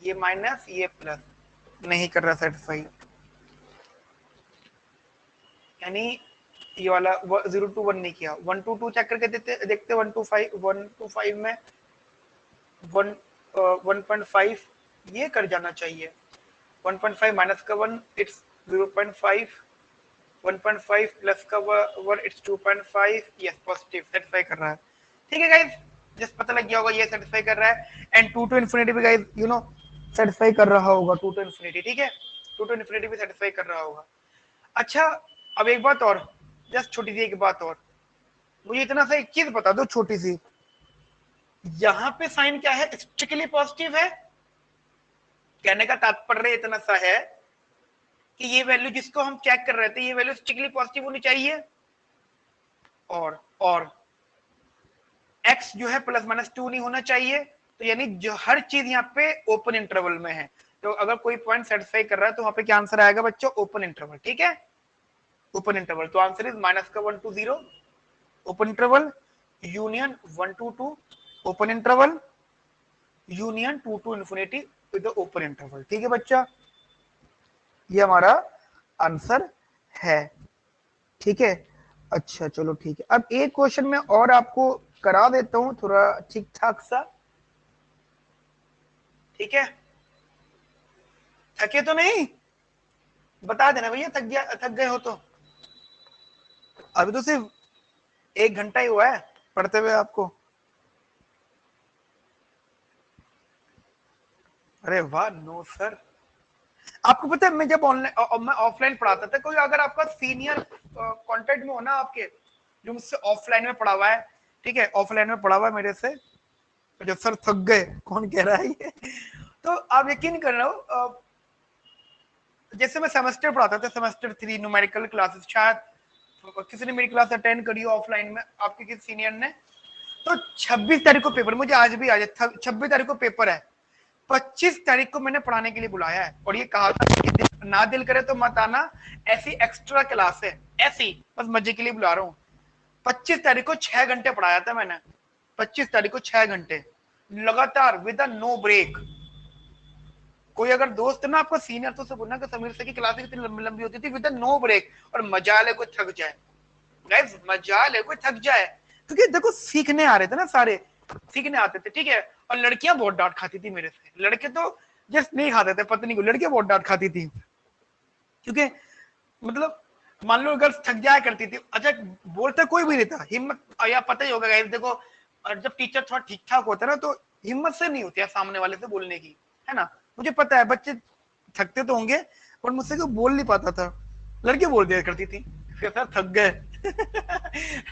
ये माइनस, ये प्लस, नहीं कर रहा सेटिस्फाई। यानी ये वाला 0 to 1 नहीं किया। 1 to 2 चेक करके देखते 1 to 5 में 1.5 ये कर जाना चाहिए। 1.5 माइनस का 1 इट्स 0.5, 1.5 प्लस का 1 इट्स 2.5, यस पॉजिटिव सेटिस्फाई कर रहा है। ठीक है गाइस, जस्ट पता लग गया होगा ये सेटिस्फाई कर रहा है। एंड 2 to infinity भी गाइस यू नो सेटिस्फाई कर रहा होगा, 2 to infinity, ठीक है? 2 to infinity भी सेटिस्फाई कर रहा होगा। अच्छा अब एक बात और, जस्ट छोटी सी एक बात और, मुझे इतना सा एक चीज बता दो छोटी सी, यहाँ पे साइन क्या है? स्ट्रिक्टली पॉजिटिव है। कहने का तात्पर्य इतना सा है कि ये वैल्यू जिसको हम चेक कर रहे थे, ये वैल्यू स्ट्रिक्टली पॉजिटिव होनी चाहिए। और x जो है प्लस माइनस 2 नहीं होना चाहिए। तो यानी जो हर चीज यहाँ पे ओपन इंटरवल में है। तो अगर कोई पॉइंट सेटिस्फाई कर रहा है तो वहां पे क्या आंसर आएगा बच्चों? ओपन इंटरवल, ठीक है? ओपन इंटरवल, तो आंसर इज माइनस का 1 to 0 open interval, union 1 to 2 open interval, union 2 to infinity with open interval. ठीक है बच्चा, ये हमारा आंसर है, ठीक है? अच्छा चलो ठीक है, अब एक क्वेश्चन में और आपको करा देता हूं थोड़ा ठीक ठाक सा, ठीक है? थके तो नहीं? बता देना भैया थक गए हो तो। अभी तो सिर्फ 1 घंटा ही हुआ है पढ़ते हुए आपको। अरे वाह, नो सर। आपको पता है मैं जब ऑनलाइन मैं ऑफलाइन पढ़ाता था, कोई अगर आपका सीनियर कांटेक्ट में हो ना आपके, जो मुझसे ऑफलाइन में पढ़ा हुआ है, ठीक है, ऑफलाइन में पढ़ा हुआ है मेरे से, जो सर थक गए कौन कह रहा है ये? तो आप यकीन कर रहे हो, जैसे मैं सेमेस्टर पढ़ाता था, सेमेस्टर 3 न्यूमेरिकल क्लासेस, शायद किसी ने मेरी क्लास अटेंड करी ऑफलाइन में, आपके किसी सीनियर ने। तो 26 तारीख को पेपर, मुझे आज भी आज 26 तारीख को पेपर है, 25 तारीख को मैंने पढ़ाने के लिए बुलाया है और ये कहा था कि ना दिल करे तो मत आना, ऐसी एक्स्ट्रा क्लास है, ऐसी बस मजे के लिए बुला रहा हूँ। 25 तारीख को 6 घंटे पढ़ाया था मैंने, 25 तारीख को 6 घंटे लगातार विद नो ब्रेक। कोई अगर दोस्त ना आपका सीनियर तो उसे बोलना कि समीर सर की क्लासें कितनी लंबी लंबी होती थी विद नो ब्रेक, और मजा ले कोई थक जाए, गाइस मजा ले कोई थक जाए, क्योंकि देखो सीखने आ रहे थे ना सारे, सीखने आते थे, ठीक है? और लड़कियां बहुत डांट खाती थी मेरे से, लड़के तो जस्ट नहीं खाते थे, पत्नी को, लड़कियां बहुत डांट खाती थी, क्योंकि मतलब मान लो गर्ल्स थक जाया करती थी। अच्छा बोलते कोई भी नहीं था, हिम्मत, या पता ही होगा गाइस देखो, और जब टीचर थोड़ा ठीक ठाक होता है ना तो हिम्मत से नहीं होती है सामने वाले से बोलने की, है ना? मुझे पता है बच्चे थकते तो होंगे, पर मुझसे क्यों बोल नहीं पाता था, लड़के बोल दिया करती थी फिर सर थक गए।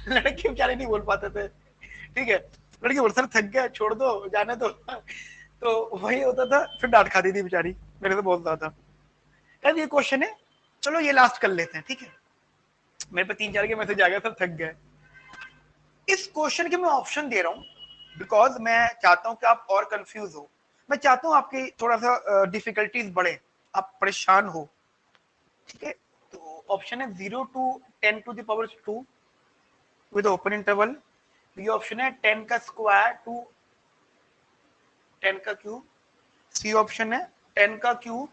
लड़के बेचारे नहीं बोल पाते थे, ठीक है? लड़के बोल सर थक गए छोड़ दो जाने दो। तो वही होता था, फिर डांट खाती थी बेचारी मेरे से बहुत ज्यादा। यार ये क्वेश्चन है, चलो ये लास्ट कर लेते हैं, ठीक है? मेरे पे 3-4 के मैसेज आ गया, सर थक गए। इस क्वेश्चन के मैं ऑप्शन दे रहा हूं बिकॉज मैं चाहता हूं कि आप और कंफ्यूज हो, मैं चाहता हूं आपकी थोड़ा सा डिफिकल्टीज बढ़े, आप परेशान हो, ठीक है? तो ऑप्शन है 0 to 10 to the power 2, with open interval. B option है 10 का स्क्वायर टू 10 का क्यूब। सी ऑप्शन है 10 का cube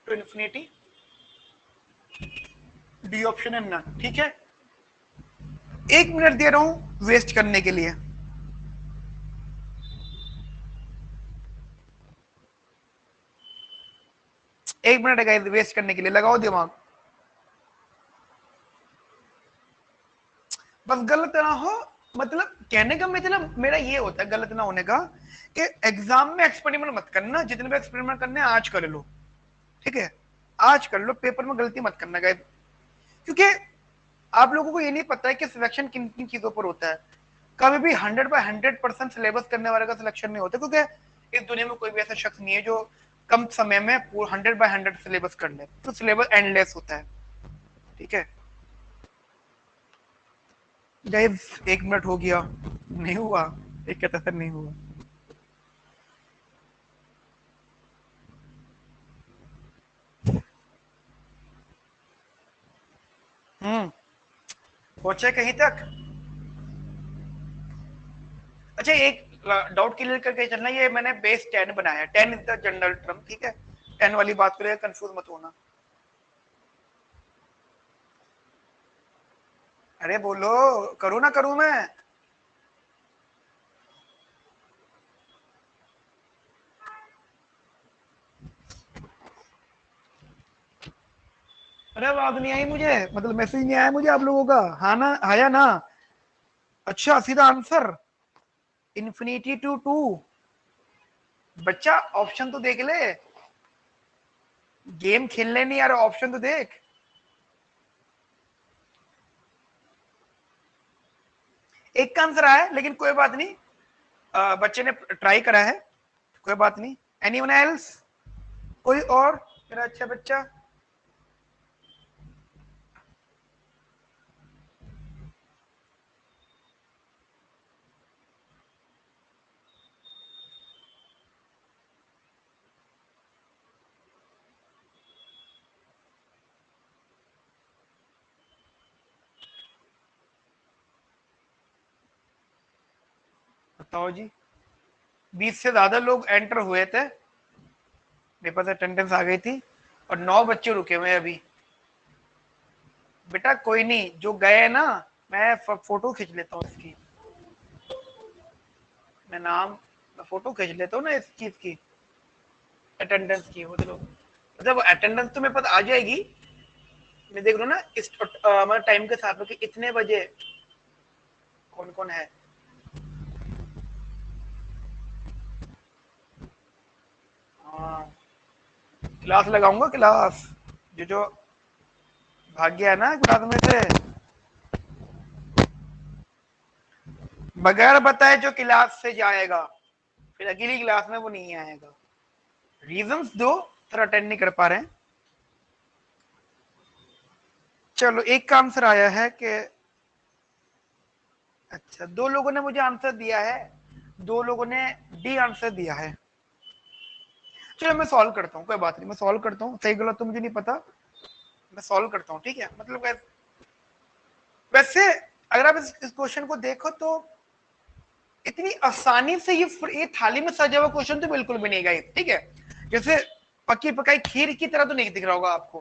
two infinity. D option है नन। ठीक है, 1 मिनट दे रहा हूं वेस्ट करने के लिए। एक मिनट है वेस्ट करने के लिए, लगाओ दिमाग। बस गलत ना हो, मतलब कहने का मतलब मेरा ये होता है गलत ना होने का कि एग्जाम में एक्सपेरिमेंट मत करना, जितने भी एक्सपेरिमेंट करने हैं आज कर लो, ठीक है, आज कर लो, पेपर में गलती मत करना गाइस, क्योंकि आप लोगों को ये नहीं पता है कि सिलेक्शन किन किन चीजों पर होता है। कभी भी 100/100% सिलेबस करने वाले का सिलेक्शन नहीं होता, क्योंकि इस दुनिया में कोई भी ऐसा शख्स नहीं है जो कम समय में 100/100 सिलेबस कर ले, तो सिलेबस एंडलेस होता है। ठीक है गाइस, 1 मिनट हो गया, नहीं हुआ, एक कहता था नहीं हुआ। पहुंचे कहीं तक। अच्छा, एक डाउट क्लियर करके चलना, ये मैंने बेस 10 बनाया, 10 इज द जनरल टर्म, ठीक है, 10 वाली बात करें, कंफ्यूज मत होना। अरे बोलो, करूँ ना करूँ मैं। अरे आवाज नहीं आई मुझे, मतलब मैसेज नहीं आया मुझे आप लोगों का, हाँ ना, आया ना। अच्छा, सीधा आंसर इन्फिनिटी टू 2। बच्चा ऑप्शन तो देख ले, गेम खेलने नहीं यार, ऑप्शन तो देख। एक का आंसर आया, लेकिन कोई बात नहीं, बच्चे ने ट्राई करा है, कोई बात नहीं। एनीवन एल्स, कोई और मेरा अच्छा बच्चा। बताओ जी, 20 से ज्यादा लोग एंटर हुए थे, मेरे पास अटेंडेंस आ गई थी, और 9 बच्चे रुके हुए अभी। बेटा कोई नहीं, जो गए ना, मैं फोटो खींच लेता हूँ इसकी, मैं नाम, मैं फोटो खींच लेता हूँ ना इस चीज की, अटेंडेंस की, मतलब जब अटेंडेंस तो मेरे पास आ जाएगी, मैं देख रहा हूँ ना इस हमारे टाइम के साथ में कि इतने बजे कौन कौन है। हाँ, क्लास लगाऊंगा, क्लास, जो जो भाग गया है ना क्लास में से, बगैर बताए जो क्लास से जाएगा, फिर अगली क्लास में वो नहीं आएगा। रीजंस दो, सर अटेंड नहीं कर पा रहे हैं। चलो, एक का आंसर आया है कि, अच्छा, 2 लोगों ने मुझे आंसर दिया है, 2 लोगों ने डी आंसर दिया है। चलो मैं सॉल्व करता हूँ, कोई बात नहीं, मैं सॉल्व करता हूँ, सही गलत तो मुझे नहीं पता, मैं सॉल्व करता हूँ, ठीक है। मतलब वैसे अगर आप इस क्वेश्चन को देखो तो इतनी आसानी से ये थाली में सजा हुआ क्वेश्चन तो बिल्कुल भी नहीं गई, ठीक है। जैसे पकी पकाई खीर की तरह तो नहीं दिख रहा होगा आपको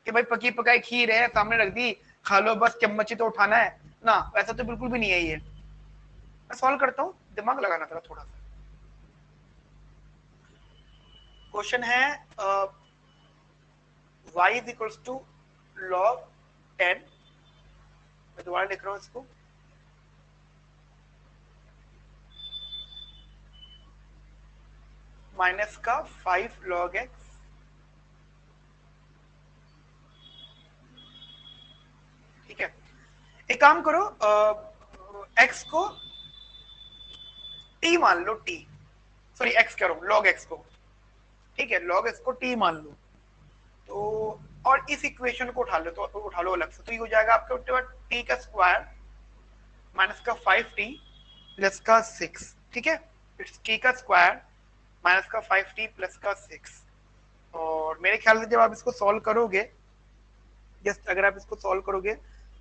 कि भाई पकी पकाई खीर है, सामने रख दी, खा लो, बस चम्मच ही तो उठाना है ना, वैसा तो बिल्कुल भी नहीं है ये। मैं सॉल्व करता हूँ, दिमाग लगाना था थोड़ा सा। क्वेश्चन है y is equals to log 10, मैं दोबारा लिख रहा हूँ इसको, माइनस का 5 log x। ठीक है, एक काम करो, x को t मान लो, t, सॉरी x करो log x को, ठीक है, log x को t मान लो, तो और इस इक्वेशन को उठा लो, तो उठा लो अलग से, तो ये हो जाएगा आपके t का स्क्वायर माइनस का 5t प्लस का 6, ठीक है, इट्स t का स्क्वायर माइनस का 5t प्लस का 6। और मेरे ख्याल से जब आप इसको सॉल्व करोगे, जस्ट अगर आप इसको सॉल्व करोगे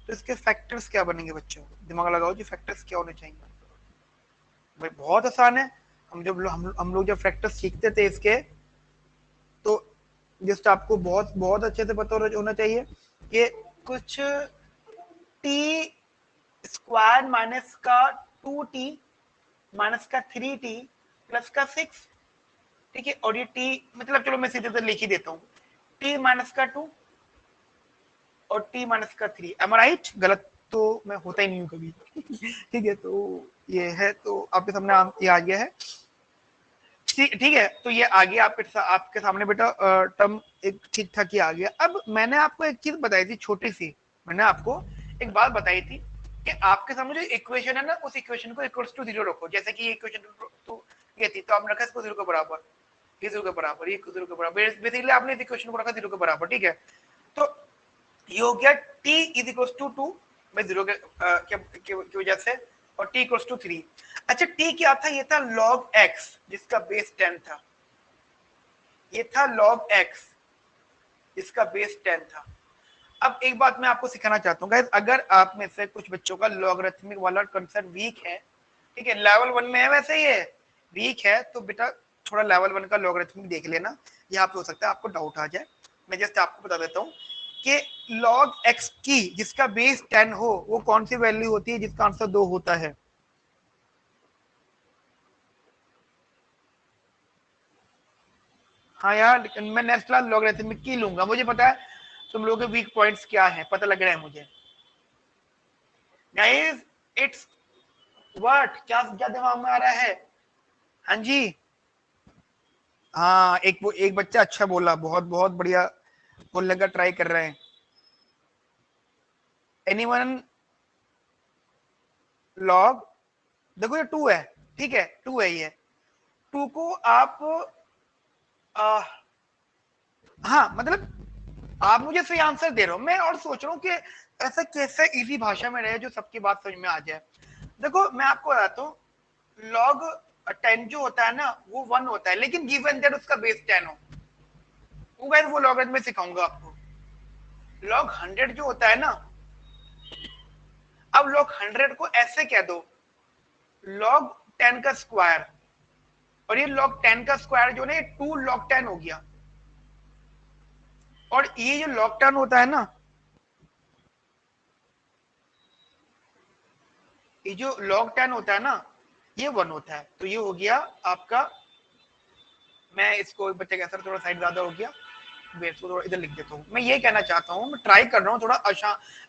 तो इसके फैक्टर्स क्या बनेंगे बच्चों, दिमाग लगाओ जी, फैक्टर्स क्या होने चाहिए। भाई बहुत आसान है, हम लोग जब फैक्टर्स सीखते थे इसके, तो जस्ट आपको बहुत बहुत अच्छे से पता होना चाहिए कि कुछ टी स्क्वायर माइनस का 2t माइनस का 3t प्लस का 6, ठीक है, और ये t मतलब चलो मैं सीधे से लिख ही देता हूँ, t माइनस का 2 और t माइनस का 3, एम आई राइट? गलत तो मैं होता ही नहीं हूँ कभी ठीक है, तो ये है, तो आपके सामने ये आ गया है, ठीक है, तो ये आ गया आपके सामने बेटा, टर्म एक ठीक ठाक ही आ गया। अब मैंने आपको एक चीज बताई थी छोटी सी, मैंने आपको एक बात बताई थी कि आपके सामने जो इक्वेशन है ना, उस इक्वेशन को इक्वल्स टू 0 रखो, जैसे कि ये इक्वेशन तो ये थी, तो आपने रखा इसको 0 के बराबर, ये 0 के बराबर, ये 0 के बराबर, बेसिकली आपने इस इक्वेशन को रखा 0 के बराबर, ठीक है। तो ये हो गया t इज इक्वल्स टू 2 में 0 की वजह से, और t इक्वल्स टू 3। अच्छा t क्या था, ये था log x जिसका बेस 10 था, ये था log x जिसका बेस 10 था। अब एक बात मैं आपको सिखाना चाहता हूँ गाइस, अगर आप में से कुछ बच्चों का लॉगरिथमिक वाला कंसेप्ट वीक है, ठीक है, लेवल 1 में है वैसे ही है, वीक है, तो बेटा थोड़ा लेवल 1 का लॉगरिथमिक देख लेना, यहाँ पे हो सकता है आपको डाउट आ जाए। मैं जस्ट आपको बता देता हूँ कि log x की जिसका बेस 10 हो वो कौन सी वैल्यू होती है जिसका आंसर 2 होता है। हाँ यार, मैं नेक्स्ट क्लास लॉगरिथमिक की लूंगा, मुझे पता है तुम लोगों के वीक पॉइंट्स क्या है, पता लग रहा है मुझे। गाइस इट्स व्हाट, क्या क्या दिमाग में आ रहा है? हाँ जी, हाँ, एक बच्चा अच्छा बोला, बहुत बहुत बढ़िया बोलने का ट्राई कर रहे हैं। एनीवन लॉग, देखो ये 2 है, ठीक है, 2 है, ये 2 को आप आ, हाँ मतलब आप मुझे सही आंसर दे रहे हो, मैं और सोच रहा हूँ कि ऐसा कैसे इजी भाषा में रहे जो सबकी बात समझ में आ जाए। देखो मैं आपको बताता हूँ, लॉग 10 जो होता है ना वो 1 होता है, लेकिन गिवन दैट उसका बेस 10 हो, वो लॉगरिथम में सिखाऊंगा आपको। लॉग 100 जो होता है ना, अब लॉग 100 को ऐसे कह दो लॉग 10 का स्क्वायर, और ये लॉग 10 का स्क्वायर जो ना 2 लॉग 10 हो गया, और ये जो लॉग 10 होता है ना, ये जो log 10 होता है ना ये 1 होता है, तो ये हो गया आपका, मैं इसको बच्चे का थोड़ा साइड ज्यादा हो गया, वेट को थोड़ा इधर लिख देता हूँ। मैं ये कहना चाहता हूँ, मैं ट्राई कर रहा हूँ थोड़ा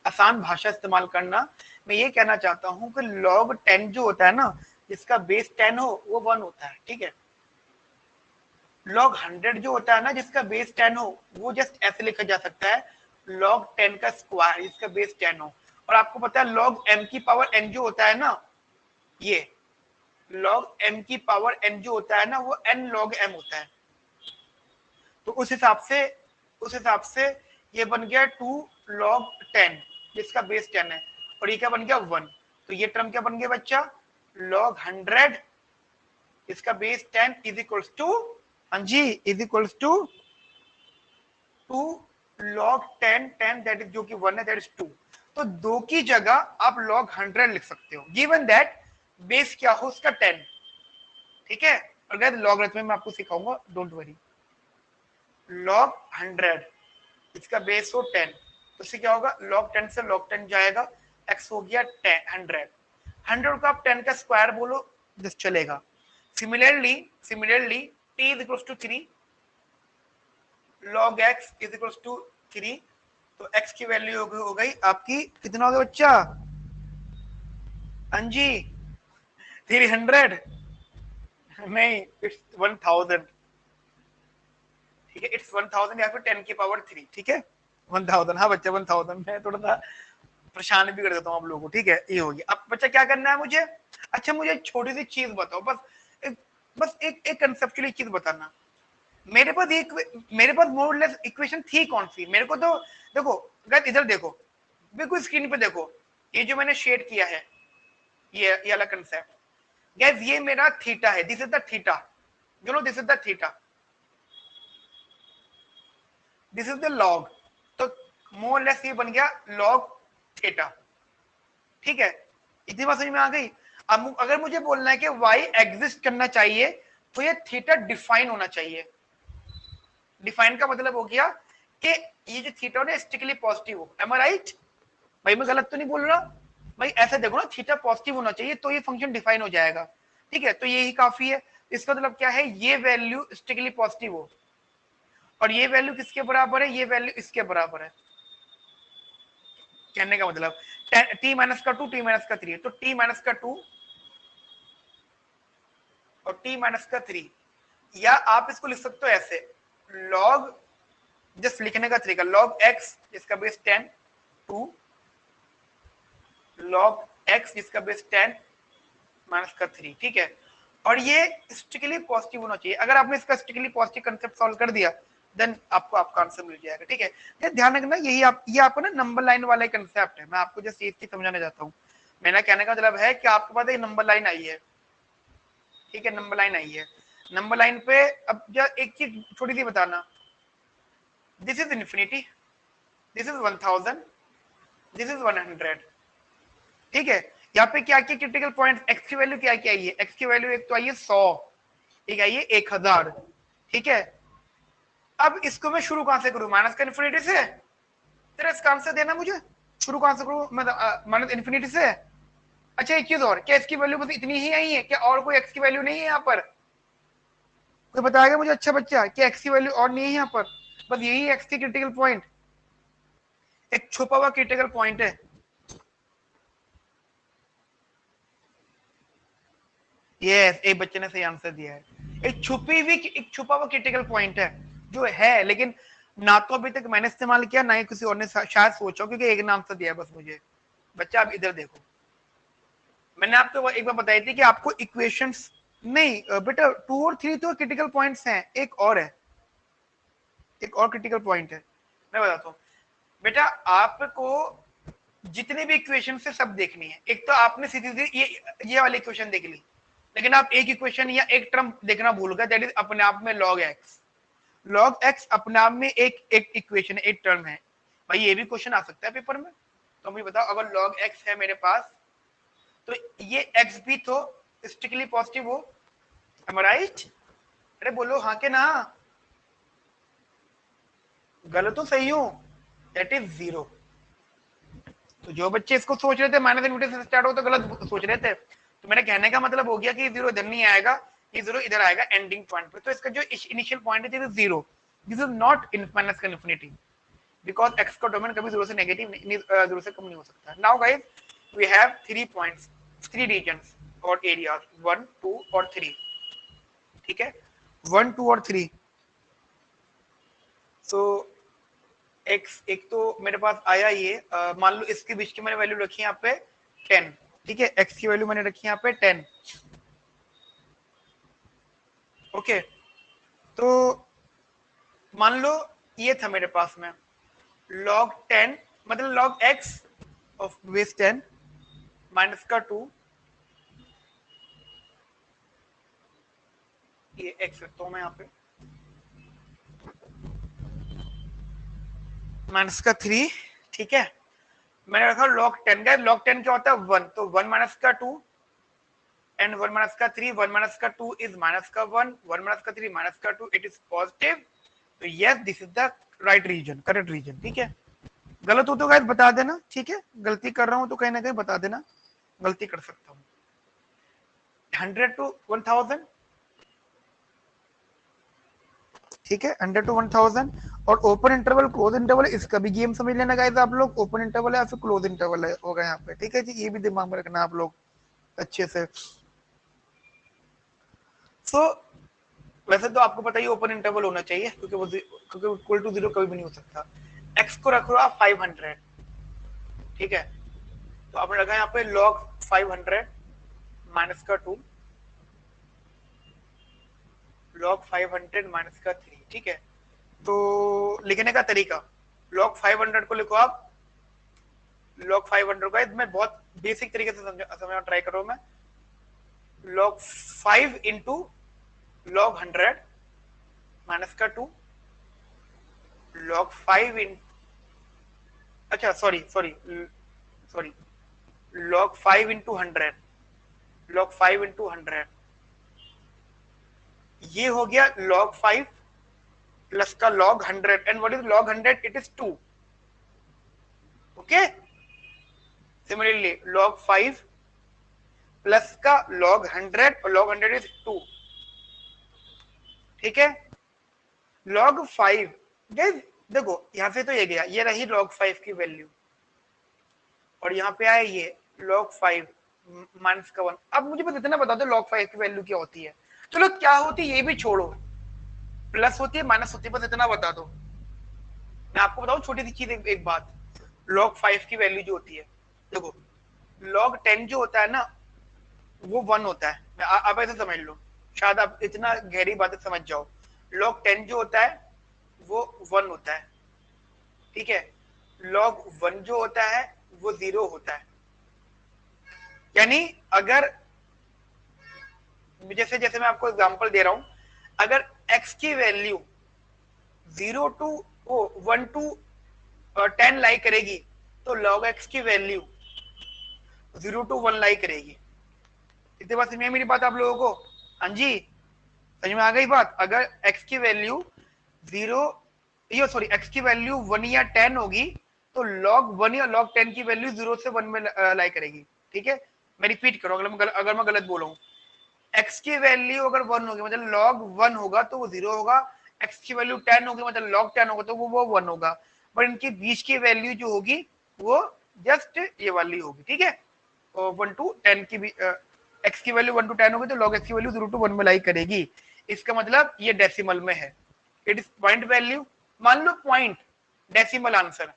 आसान भाषा इस्तेमाल करना। मैं ये कहना चाहता हूँ कि log 10 जो होता है ना जिसका बेस 10 हो वो 1 होता है, ठीक है। log 100 जो होता है ना जिसका बेस 10 हो वो जस्ट ऐसे लिखा जा सकता है log 10 का स्क्वायर जिसका बेस 10 हो। और आपको पता है log m की पावर n जो होता है ना, ये log m की पावर n जो होता है ना वो n log m होता है। तो उस हिसाब से ये बन गया 2 log 10 जिसका बेस 10 है, और ये क्या बन गया 1। तो ये टर्म क्या बन गया बच्चा, log 100 इसका बेस 10 इज इक्वल्स टू, हाँ जी, is equals to 2 log 10 that is जो कि 1 है, दैट इज 2। तो 2 की जगह आप log 100 लिख सकते हो गिवन दैट बेस क्या हो उसका 10, ठीक है। और गाइस लॉगरिथम में मैं आपको सिखाऊंगा, डोंट वरी। log 100 इसका बेस हो 10, तो इससे क्या होगा, log 10 से log 10 जाएगा, x हो गया 10 100, 100 को आप 10 का स्क्वायर बोलो जस्ट चलेगा। Similarly t is equals to 3, log x is equals to 3, तो x की वैल्यू हो गई आपकी कितना हो गया बच्चा, हाँ जी 300, नहीं इट्स 1000, ठीक है, इट्स 1000 या फिर 10 की पावर 3, ठीक है 1000, हाँ बच्चा 1000, मैं थोड़ा सा परेशान भी कर देता हूँ आप लोगों को, ठीक है, ये होगी। अब बच्चा क्या करना है मुझे, अच्छा मुझे एक छोटी सी चीज बताओ, बस एक कंसेप्चुअली चीज बताना। मेरे पास मोरलेस इक्वेशन थी कौन सी, मेरे को तो देखो गाइस इधर देखो, बिल्कुल स्क्रीन पे देखो, ये जो मैंने शेड किया है ये वाला कंसेप्ट, गाइस ये मेरा थीटा है, दिस इज द थीटा, चलो this is the theta, this is the log, तो मोर लेस ये बन गया लॉग थीटा। ठीक है, इतनी बात समझ में आ गई। अब अगर मुझे बोलना है कि y एग्जिस्ट करना चाहिए तो ये थीटा डिफाइन होना चाहिए। डिफाइन का मतलब हो गया कि ये जो थीटा है स्ट्रिक्टली पॉजिटिव हो। एम आई राइट भाई? मैं गलत तो नहीं बोल रहा भाई? ऐसे देखो ना, थीटा पॉजिटिव होना चाहिए तो ये फंक्शन डिफाइन हो जाएगा। ठीक है, तो यही काफी है। इसका मतलब क्या है, ये वैल्यू स्ट्रिक्टली पॉजिटिव हो और ये वैल्यू किसके बराबर है, ये वैल्यू इसके बराबर है। कहने का मतलब t माइनस का 2 t माइनस का 3, तो t माइनस का 2 और t माइनस का 3, या आप इसको लिख सकते हो ऐसे, log, जस्ट लिखने का तरीका, log x जिसका बेस 10 2 log x जिसका बेस 10 माइनस का 3। ठीक है, और ये स्ट्रिक्टली पॉजिटिव होना चाहिए। अगर आपने इसका स्ट्रिक्टली पॉजिटिव कंसेप्ट सॉल्व कर दिया देन आपको आपका आंसर मिल जाएगा। ठीक है, ये ध्यान रखना, यही ये आपको ना नंबर लाइन वाला कंसेप्ट है। मैं आपको जस्ट ये चीज समझाना चाहता हूँ। मेरा कहने का मतलब है कि आपके पास एक नंबर लाइन आई है। ठीक है, नंबर लाइन आई है। नंबर लाइन पे अब एक चीज छोटी सी बताना, this is infinity, this is 1000, this is 100। ठीक है, यहाँ पे क्या क्या क्रिटिकल पॉइंट, एक्स की वैल्यू क्या क्या आई है? एक्स की वैल्यू एक तो आई है 100, एक आई है 1000। ठीक है, अब इसको मैं शुरू कहां से करूं? माइनस का इन्फिनिटी से? तेरा इसका आंसर देना मुझे, शुरू कहां से करूं? माइनस इन्फिनिटी से। अच्छा एक चीज और, क्या इसकी वैल्यू बस इतनी ही आई है? क्या और कोई एक्स की वैल्यू नहीं है यहाँ पर? कोई बताएगा मुझे अच्छा बच्चा, क्या एक्स की वैल्यू और नहीं है यहाँ पर? बस यही एक्स की क्रिटिकल पॉइंट, एक छुपा हुआ क्रिटिकल पॉइंट है। यस, एक बच्चे ने सही आंसर दिया है। एक छुपा हुआ क्रिटिकल पॉइंट है जो है, लेकिन ना तो अभी तक मैंने इस्तेमाल किया, ना ही किसी और ने शायद सोचा, क्योंकि एक ने आंसर दिया है बस मुझे। बच्चा आप इधर देखो, मैंने आपको एक बार बताई थी कि आपको इक्वेशंस नहीं बेटा, 2 और 3 तो क्रिटिकल पॉइंट्स हैं, एक और है, एक और क्रिटिकल पॉइंट है। मैं बताता हूँ बेटा, आपको जितने भी इक्वेशन से सब देखनी है। एक तो आपने सीधी सीधी ये वाली इक्वेशन देख ली, लेकिन आप एक इक्वेशन या एक टर्म देखना भूल गए, दैट इज अपने आप में log x। log x अपने आप में एक इक्वेशन है, एक टर्म है। भाई ये भी क्वेश्चन आ सकता है पेपर में, तो मुझे बताओ, अगर log x है मेरे पास तो ये x भी तो स्ट्रिक्टली पॉजिटिव हो। M I right? अरे बोलो हाँ के ना, गलत तो सही हूं? That is 0। तो जो बच्चे इसको सोच रहे थे माइनस इन्फिनिटी से स्टार्ट हो, तो गलत सोच रहे थे। तो मेरे कहने का मतलब हो गया कि 0 इधर नहीं आएगा, ये 0 इधर आएगा एंडिंग पॉइंट पे। तो इसका जो इनिशियल पॉइंट है 0, this is not in minus का इन्फिनिटी, बिकॉज एक्स का डोमेन कभी 0 से नेगेटिव 0 से कम नहीं हो सकता। Now guys we have 3 points, 3 regions और एरियाज, 1 2 और 3। ठीक है, 1 2 और 3। सो एक्स एक तो मेरे पास आया ये, मान लो इसके बीच की मैंने वैल्यू रखी है यहाँ पे 10। ठीक है, एक्स की वैल्यू मैंने रखी है यहाँ पे 10। ओके, तो मान लो ये था मेरे पास में log 10, मतलब log x of base 10 minus का 2, ये x रखता हूं मैं यहाँ पे, माइनस का 3। ठीक है, मैंने रखा log 10 का। log 10 क्या होता है? 1, तो 1 माइनस का 2 एंड 1 माइनस का 3, 1 माइनस का 2 इज माइनस का 1, 1 माइनस का 3 माइनस का 2, इट इज पॉजिटिव। तो yes, this is the right region, correct region. ठीक है, गलत हो तो गाइस बता देना। ठीक है, गलती कर रहा हूं तो कहीं ना कहीं बता देना, गलती कर सकता हूं। 100 टू 1000, ठीक है, 100 टू 1000। और ओपन इंटरवल क्लोज इंटरवल, इसका भी गेम समझ लेना गाइस आप लोग, ओपन इंटरवल है या फिर क्लोज इंटरवल है होगा यहाँ पे। ठीक है जी, ये भी दिमाग में रखना आप लोग अच्छे से। सो वैसे तो आपको पता ही ओपन इंटरवल होना चाहिए, क्योंकि इक्वल टू 0 कभी भी नहीं हो सकता। एक्स को रखो आप 500। ठीक है, तो आपने रखा यहाँ पे log 500 माइनस का 2, log 500 माइनस का 3। ठीक है, तो लिखने का तरीका, log 500 को लिखो आप, log 500 का मैं बहुत बेसिक तरीके से समझाना ट्राई कर रहा हूं मैं। log 5 इंटू log 100 माइनस का 2, log 5 इन, अच्छा sorry sorry, sorry log 5 into 100, log 5 into 100, ये हो गया log 5 प्लस का log 100, and what is log 100? It is 2. Okay, similarly log 5 plus का log 100 और log 100 इज 2. ठीक है, log 5 गाइस देखो यहां से तो ये गया, ये रही log 5 की वैल्यू, और यहाँ पे आया ये log 5 माइनस का 1. अब मुझे बस इतना बता दो log 5 की वैल्यू क्या होती है. चलो क्या होती है ये भी छोड़ो, प्लस होती है माइनस होती है, बस इतना बता दो. मैं आपको बताऊं छोटी सी चीज, एक बात. log 5 की वैल्यू जो होती है, देखो log 10 जो होता है ना वो 1 होता है. आप ऐसे समझ लो, शायद आप इतना गहरी बातें समझ जाओ. log 10 जो होता है वो 1 होता है. ठीक है, log 1 जो होता है वो 0 होता है. यानी अगर जैसे जैसे मैं आपको एग्जांपल दे रहा हूं, अगर x की वैल्यू 0 टू 1 टू 10 लाई करेगी तो log x की वैल्यू 0 टू 1 लाई करेगी. इतनी बात समझ में मेरी बात आप लोगों को? हाँ जी, समझ में आ गई बात. अगर x की वैल्यू x की वैल्यू 1 या 10 होगी तो log 1 या log 10 की वैल्यू 0 से 1 में लाई करेगी. ठीक है, मैं रिपीट करूं, अगर मैं गलत बोल रहा हूं. x की वैल्यू अगर 1 होगी मतलब log 1 होगा तो वो 0 होगा. x की वैल्यू 10 होगी मतलब log 10 होगा तो वो 1 होगा. पर इनके बीच की वैल्यू जो होगी वो जस्ट ये वाली होगी. ठीक है, 1 टू 10 की भी x की वैल्यू 1 टू 10 होगी तो log x की वैल्यू 0 टू 1 में लाई करेगी. इसका मतलब ये डेसिमल में है. इट इज पॉइंट वैल्यू, मान लो point decimal answer.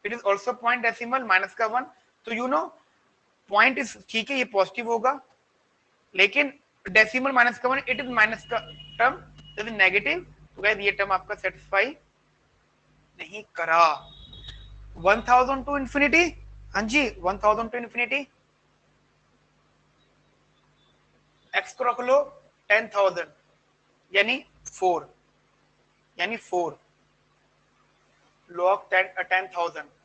It is also point decimal minus का 1. तो यू नो पॉइंट इज ठीक है, ये पॉजिटिव होगा, लेकिन डेसिमल माइनस का 1 इट इज माइनस का टर्म, इट इज नेगेटिव. तो गाइस ये टर्म आपका सेटिस्फाई नहीं करा. 1000 टू इंफिनिटी, हाँ जी 1000 टू इंफिनिटी, x को रख लो 10,000 यानी 4, यानी 4 log 10,000.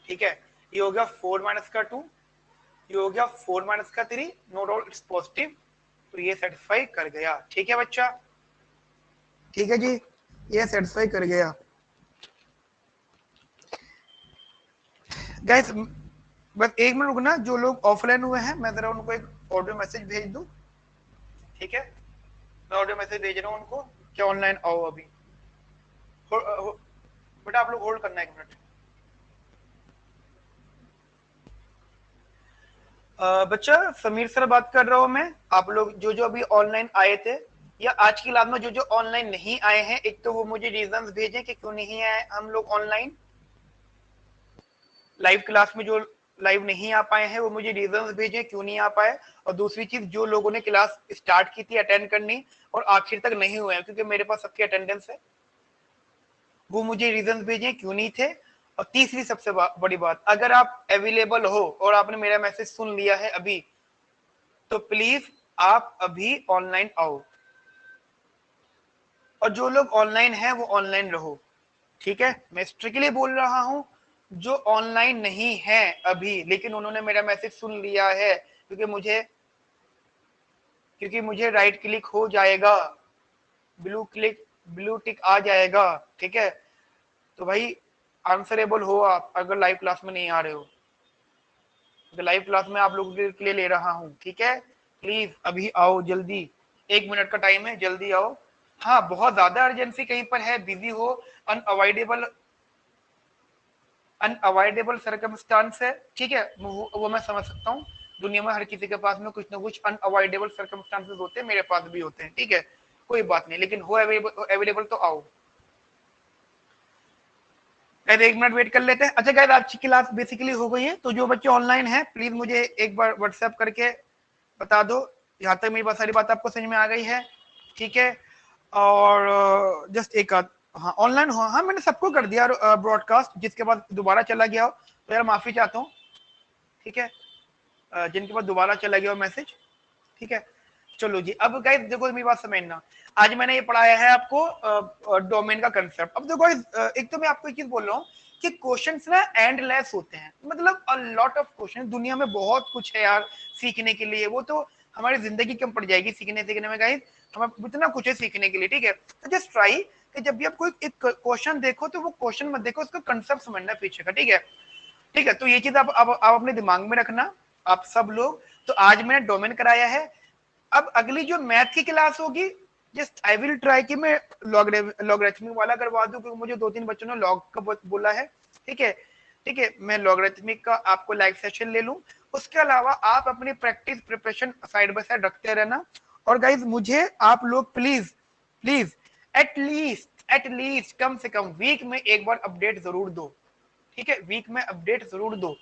ठीक है, ये हो गया 4 माइनस का 2, ये हो गया 4 माइनस का 3. नो डाउट इट्स पॉजिटिव, तो ये सेटिस्फाई कर गया. ठीक है बच्चा, ठीक है जी, ये सेटिस्फाई कर गया. गाइस बस एक मिनट रुकना, जो लोग ऑफलाइन हुए हैं मैं जरा उनको एक ऑडियो मैसेज भेज दूं. ठीक है, मैं ऑडियो मैसेज भेज रहा हूं उनको कि ऑनलाइन आओ अभी. बेटा आप लोग होल्ड करना 1 मिनट. बच्चा समीर सर बात कर रहा हूं मैं. आप लोग जो जो अभी ऑनलाइन आए थे या आज की क्लास में जो जो ऑनलाइन नहीं आए हैं, एक तो वो मुझे रीजंस भेजें कि क्यों नहीं आए हम लोग ऑनलाइन लाइव क्लास में. जो लाइव नहीं आ पाए हैं वो मुझे रीजंस भेजें क्यों नहीं आ पाए. और दूसरी चीज, जो लोगों ने क्लास स्टार्ट की थी अटेंड करनी और आखिर तक नहीं हुए हैं, क्योंकि मेरे पास सबकी अटेंडेंस है, वो मुझे रीजंस भेजें क्यों नहीं थे. और तीसरी सबसे बड़ी बात, अगर आप अवेलेबल हो और आपने मेरा मैसेज सुन लिया है अभी, तो प्लीज आप अभी ऑनलाइन आओ. और जो लोग ऑनलाइन हैं वो ऑनलाइन रहो. ठीक है, मैं स्ट्रिक्टली बोल रहा हूं, जो ऑनलाइन नहीं है अभी लेकिन उन्होंने मेरा मैसेज सुन लिया है, क्योंकि मुझे राइट क्लिक हो जाएगा, ब्लू टिक आ जाएगा. ठीक है, तो भाई आंसरेबल हो आप अगर लाइव क्लास में नहीं आ रहे हो. तो लाइव क्लास में आप लोगों के लिए ले रहा हूं. ठीक है, प्लीज अभी आओ जल्दी, 1 मिनट का टाइम है, जल्दी आओ. हाँ, बहुत ज्यादा अर्जेंसी कहीं पर है, बिजी हो, अनअवॉइडेबल सर्कमस्टांस है. ठीक है, वो मैं समझ सकता हूँ. दुनिया में हर किसी के पास में कुछ ना कुछ अनअवॉइडेबल सर्कमस्टांसेस होते हैं, मेरे पास भी होते हैं. ठीक है, कोई बात नहीं, लेकिन हो अवेलेबल तो आओ. गाइस 1 मिनट वेट कर लेते हैं. अच्छा गाइस, आज की क्लास बेसिकली हो गई है, तो जो बच्चे ऑनलाइन हैं प्लीज मुझे एक बार व्हाट्सएप करके बता दो. यहाँ तक मेरी सारी बात आपको समझ में आ गई है. ठीक है, और जस्ट एक हाँ ऑनलाइन हो, हाँ मैंने सबको कर दिया ब्रॉडकास्ट. जिसके बाद दोबारा चला गया हो तो यार माफी चाहता हूँ. ठीक है, जिनके पास दोबारा चला गया हो मैसेज. ठीक है, चलो जी, अब गाइस देखो मेरी बात समझना। आज मैंने ये पढ़ाया है आपको डोमेन का कंसेप्ट। अब देखो एक तो मैं आपको एक चीज बोल रहा हूँ कि क्वेश्चंस ना एंडलेस होते हैं, मतलब अ लॉट ऑफ क्वेश्चन। दुनिया में बहुत कुछ है यार सीखने के लिए, वो तो हमारी जिंदगी कम पड़ जाएगी सीखने में गाइस, हमें इतना कुछ है सीखने के लिए, ठीक है। तो जस्ट ट्राई कि जब भी आप कोई एक क्वेश्चन देखो तो वो क्वेश्चन मत देखो, उसका कंसेप्ट समझना पीछे का, ठीक है। ठीक है, तो ये चीज आप अपने दिमाग में रखना, आप सब लोग। तो आज मैंने डोमेन कराया है। अब अगली जो मैथ की क्लास होगी, जस्ट आई विल ट्राई कि मैं लॉगरिथमिक वाला करवा दूं, क्योंकि मुझे 2-3 बच्चों ने लॉग का बोला है, ठीक है। ठीक है, मैं लॉगरिथमिक का आपको लाइव सेशन ले लूं। उसके अलावा आप अपनी practice preparation side by side रखते रहना। और गाइज मुझे आप लोग प्लीज प्लीज एटलीस्ट कम से कम वीक में एक बार अपडेट जरूर दो, ठीक है। वीक में अपडेट जरूर दो।